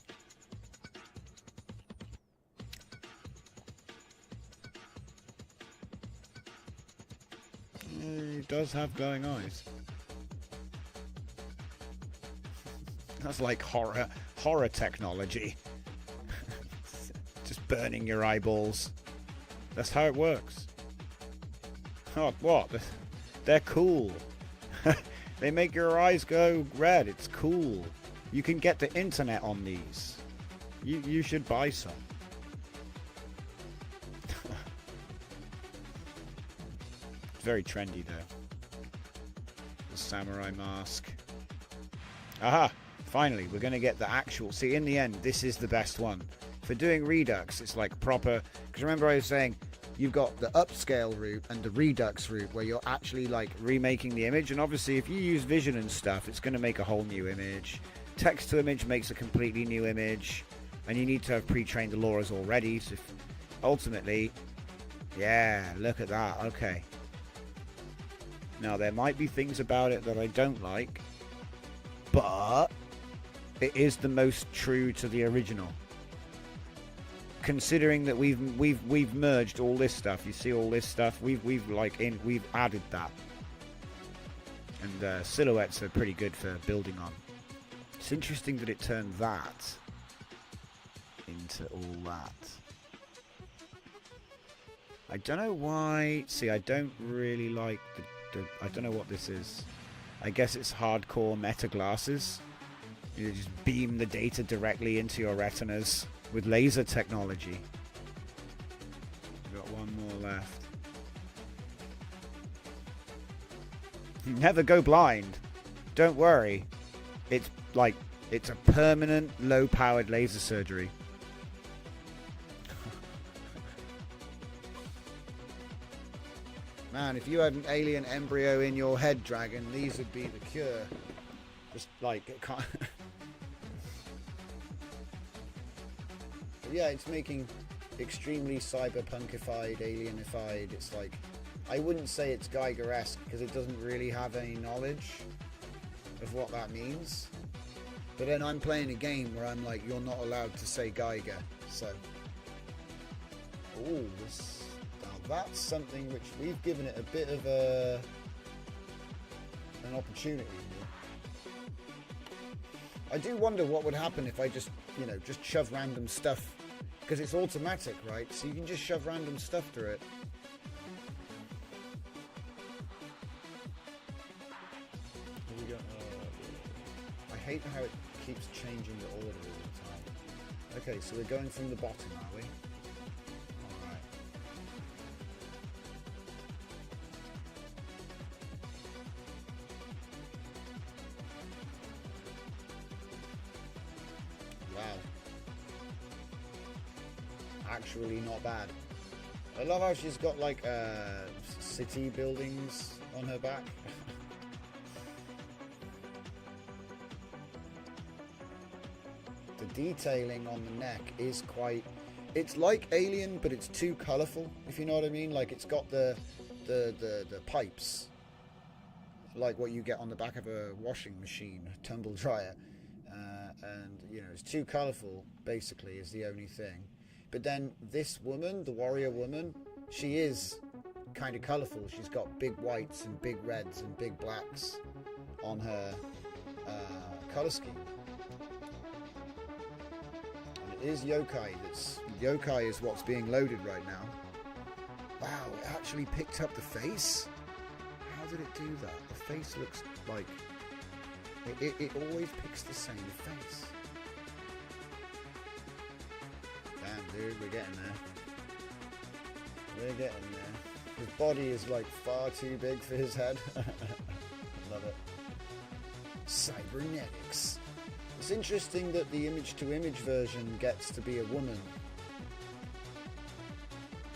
He does have glowing eyes. That's like horror technology. Just burning your eyeballs. That's how it works. Oh, what? They're cool. They make your eyes go red. It's cool. You can get the internet on these. You should buy some. It's very trendy though. The samurai mask. Aha! Finally, we're going to get the actual... See, in the end, this is the best one. For doing Redux, it's like proper... Because remember I was saying, you've got the upscale route and the Redux route, where you're actually like remaking the image. And obviously, if you use Vision and stuff, it's going to make a whole new image. Text to image makes a completely new image. And you need to have pre-trained the LoRa's already. So ultimately... Yeah, look at that. Okay. Now, there might be things about it that I don't like. But... it is the most true to the original. Considering that we've merged all this stuff, you see all this stuff, we've added that, and silhouettes are pretty good for building on. It's interesting that it turned that into all that. I don't know why. See, I don't really like the I don't know what this is. I guess it's hardcore meta glasses. You just beam the data directly into your retinas with laser technology. We've got one more left. Never go blind. Don't worry. It's a permanent low-powered laser surgery. Man, if you had an alien embryo in your head, Dragon, these would be the cure. Just like it can't. Yeah, it's making extremely cyberpunkified, alienified. It's like, I wouldn't say it's Geiger-esque because it doesn't really have any knowledge of what that means. But then I'm playing a game where I'm like, you're not allowed to say Geiger. So, oh, now that's something which we've given it a bit of an opportunity. I do wonder what would happen if I just shove random stuff, because it's automatic, right? So you can just shove random stuff through it. What we got? I hate how it keeps changing the order all the time. Okay, so we're going from the bottom, are we? Alright. Wow. Actually not bad. I love how she's got like city buildings on her back. The detailing on the neck is quite... It's like Alien, but it's too colourful, if you know what I mean. Like, it's got the pipes, like what you get on the back of a washing machine, tumble dryer. And, it's too colourful, basically, is the only thing. But then this woman, the warrior woman, she is kind of colourful. She's got big whites and big reds and big blacks on her colour scheme. And it is yokai. Yokai is what's being loaded right now. Wow, it actually picked up the face? How did it do that? The face looks like... It always picks the same face. Damn, dude, we're getting there. We're getting there. His body is like far too big for his head. Love it. Cybernetics. It's interesting that the image-to-image version gets to be a woman.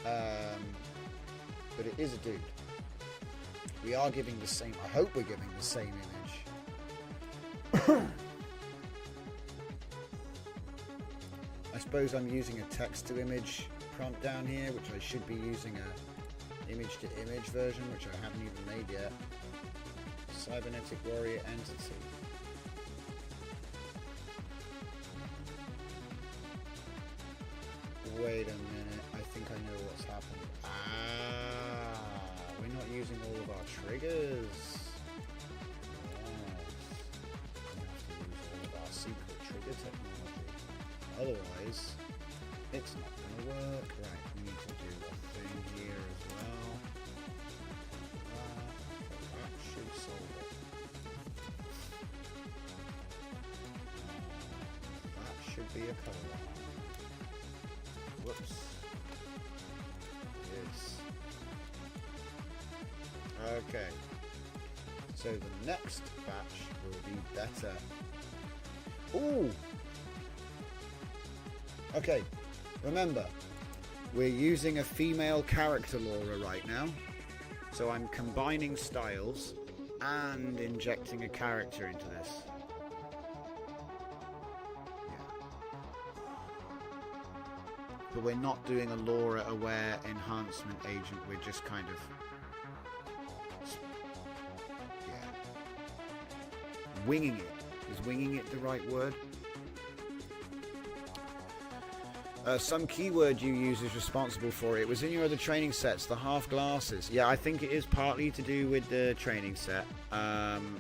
But it is a dude. We are giving the same... I hope we're giving the same image. I suppose I'm using a text-to-image prompt down here, which I should be using a image-to-image version, which I haven't even made yet. Cybernetic warrior entity. Wait a minute, I think I know what's happened. We're not using all of our triggers. Secret trigger technology. Otherwise, it's not going to work. Right, we need to do a thing here as well. should be a colon. Whoops. Yes. Okay. So the next batch will be better. Ooh! Okay, remember, we're using a female character Laura right now. So I'm combining styles and injecting a character into this. But we're not doing a Laura aware enhancement agent, we're just kind of winging it. Is winging it the right word? Some keyword you use is responsible for it. It was in your other training sets, the half glasses. Yeah, I think it is partly to do with the training set,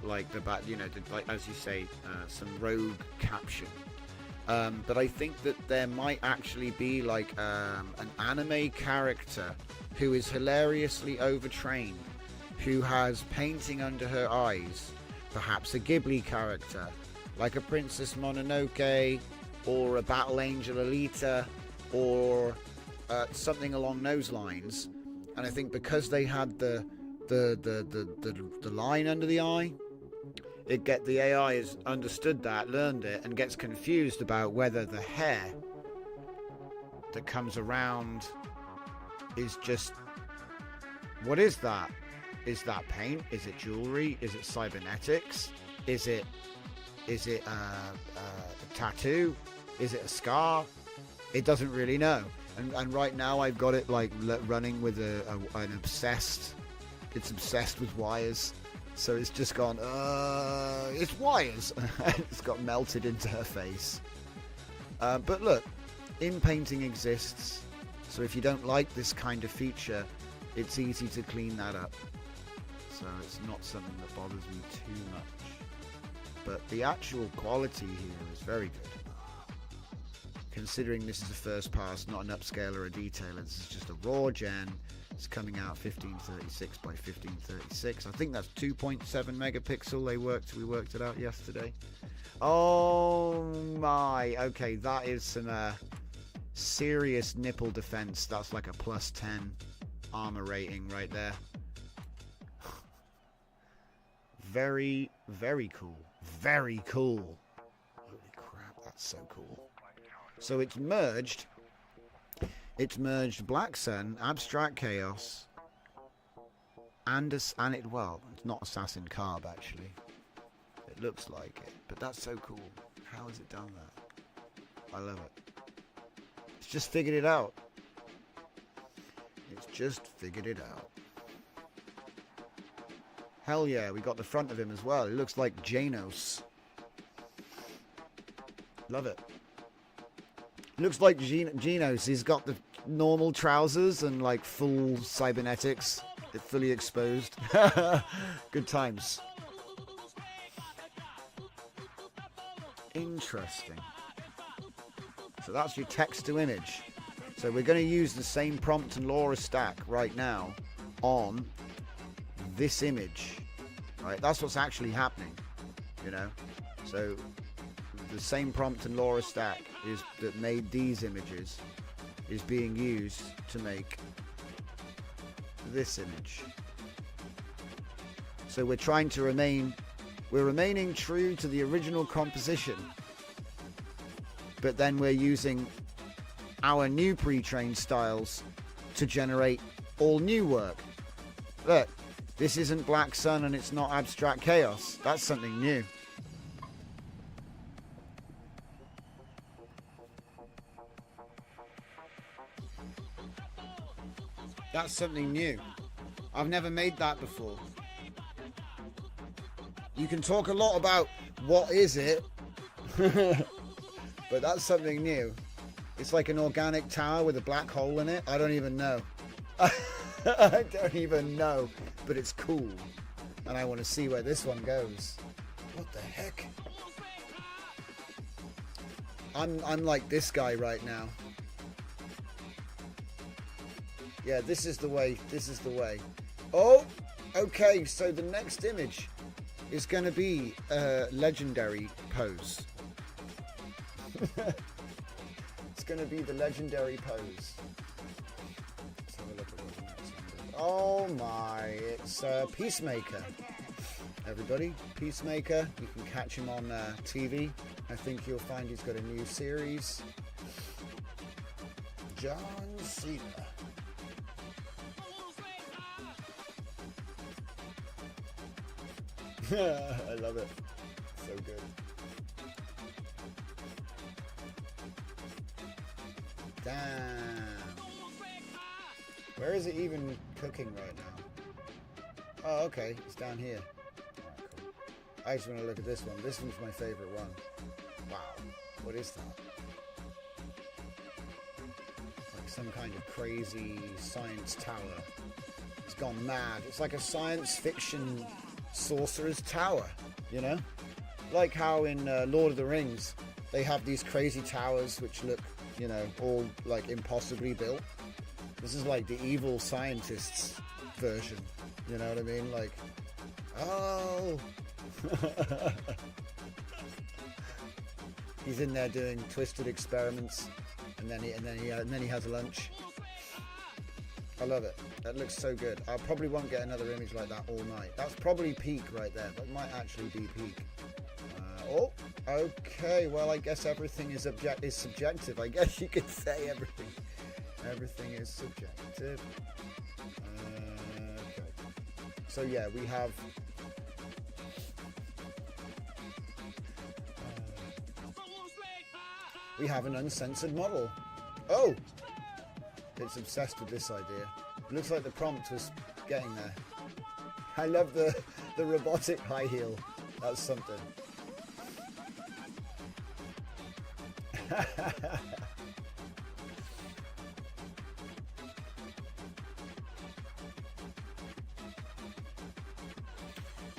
like the back, you know, like as you say, some rogue caption. But I think that there might actually be like an anime character who is hilariously overtrained, who has painting under her eyes, perhaps a Ghibli character, like a Princess Mononoke, or a Battle Angel Alita, or something along those lines. And I think because they had the line under the eye, the AI has understood that, learned it, and gets confused about whether the hair that comes around is just, what is that? Is that paint? Is it jewelry? Is it cybernetics? Is it a tattoo? Is it a scar? It doesn't really know. And right now I've got it like running with an obsessed. It's obsessed with wires. So it's just gone, it's wires. It's got melted into her face. But look, in-painting exists. So if you don't like this kind of feature, it's easy to clean that up. So it's not something that bothers me too much. But the actual quality here is very good. Considering this is a first pass, not an upscale or a detailer, this is just a raw gen. It's coming out 1536 by 1536. I think that's 2.7 megapixel. We worked it out yesterday. Oh my, okay, that is some serious nipple defense. That's like a plus 10 armor rating right there. Very, very cool. Very cool. Holy crap, that's so cool. So it's merged Black Sun, Abstract Chaos, and it's not Assassin Carb actually. It looks like it, but that's so cool. How has it done that? I love it. It's just figured it out. It's just figured it out. Hell yeah, we got the front of him as well. It looks like Janos. Love it. Looks like Genos. He's got the normal trousers and like full cybernetics, fully exposed. Good times. Interesting. So that's your text to image. So we're going to use the same prompt and Laura stack right now on this image. Right, that's what's actually happening, you know. So the same prompt and Laura stack that made these images is being used to make this image. So we're trying to remaining true to the original composition, but then we're using our new pre-trained styles to generate all new work. Look, this isn't Black Sun and it's not Abstract Chaos. That's something new. That's something new. I've never made that before. You can talk a lot about what is it, but that's something new. It's like an organic tower with a black hole in it. I don't even know. I don't even know, but it's cool. And I want to see where this one goes. What the heck? I'm like this guy right now. Yeah, this is the way. This is the way. Oh, okay. So the next image is going to be a legendary pose. going to be the legendary pose. Let's have a look at what the next one is. Oh my, it's Peacemaker. Everybody, Peacemaker. You can catch him on TV. I think you'll find he's got a new series. John Cena. I love it. So good. Damn. Where is it even cooking right now? Oh, okay. It's down here. Alright, cool. I just want to look at this one. This one's my favorite one. Wow. What is that? Like some kind of crazy science tower. It's gone mad. It's like a science fiction sorcerer's tower, you know? Like how in Lord of the Rings, they have these crazy towers which look, you know, all like impossibly built. This is like the evil scientists version, you know what I mean? Like, oh, he's in there doing twisted experiments, and then he has lunch. I love it. That looks so good. I probably won't get another image like that all night. That's probably peak right there. That might actually be peak. Oh, okay. Well, I guess everything is subjective. I guess you could say everything. Everything is subjective. Okay. So yeah, we have. We have an uncensored model. Oh, it's obsessed with this idea. It looks like the prompt was getting there. I love the robotic high heel. That's something.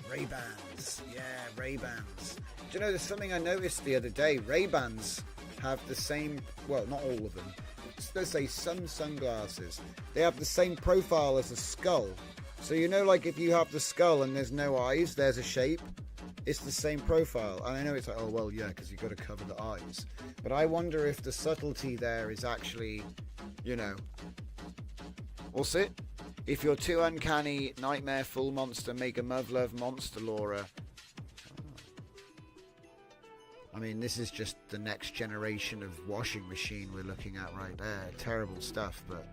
Ray-Bans. Yeah, Ray-Bans. Do you know, there's something I noticed the other day. Ray-Bans have the same, well, not all of them. Let's say some sunglasses. They have the same profile as a skull. So you know, like if you have the skull and there's no eyes, there's a shape. It's the same profile. And I know it's like, oh, well, yeah, because you've got to cover the eyes. But I wonder if the subtlety there is actually, you know, what's it? If you're too uncanny, nightmare, full monster, make a love monster, Laura. I mean, this is just the next generation of washing machine we're looking at right there. Terrible stuff, but,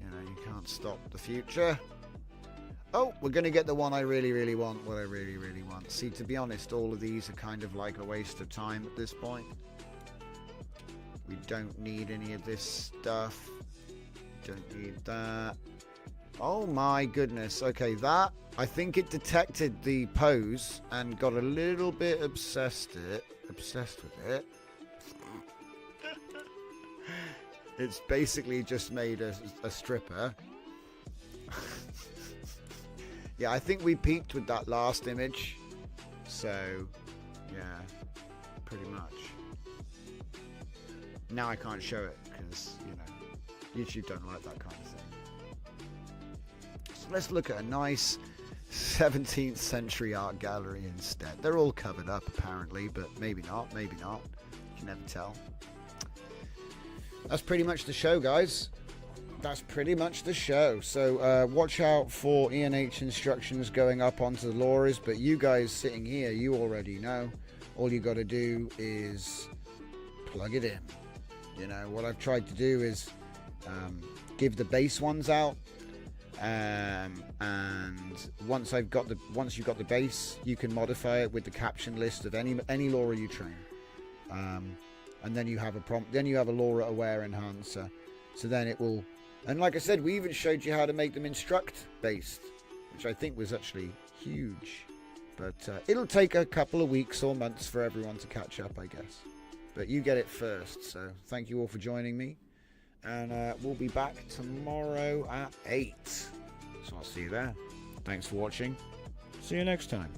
you know, you can't stop the future. Oh, we're going to get the one I really, really want. What I really, really want. See, to be honest, all of these are kind of like a waste of time at this point. We don't need any of this stuff. Don't need that. Oh my goodness. Okay, that, I think it detected the pose and got a little bit obsessed with it. It's basically just made a stripper. Yeah, I think we peaked with that last image. So, yeah, pretty much. Now I can't show it because, you know, YouTube don't like that kind of thing. So let's look at a nice 17th century art gallery instead. They're all covered up apparently, but maybe not, maybe not. You can never tell. That's pretty much the show, guys. That's pretty much the show. So watch out for E&H instructions going up onto the Lauras, but you guys sitting here, you already know. All you got to do is plug it in. You know, what I've tried to do is give the base ones out, and once you've got the base, you can modify it with the caption list of any Laura you train, and then you have a prompt, then you have a Laura aware enhancer, so then it will. And like I said, we even showed you how to make them instruct based, which I think was actually huge. But it'll take a couple of weeks or months for everyone to catch up, I guess. But you get it first. So thank you all for joining me. And we'll be back tomorrow at 8. So I'll see you there. Thanks for watching. See you next time.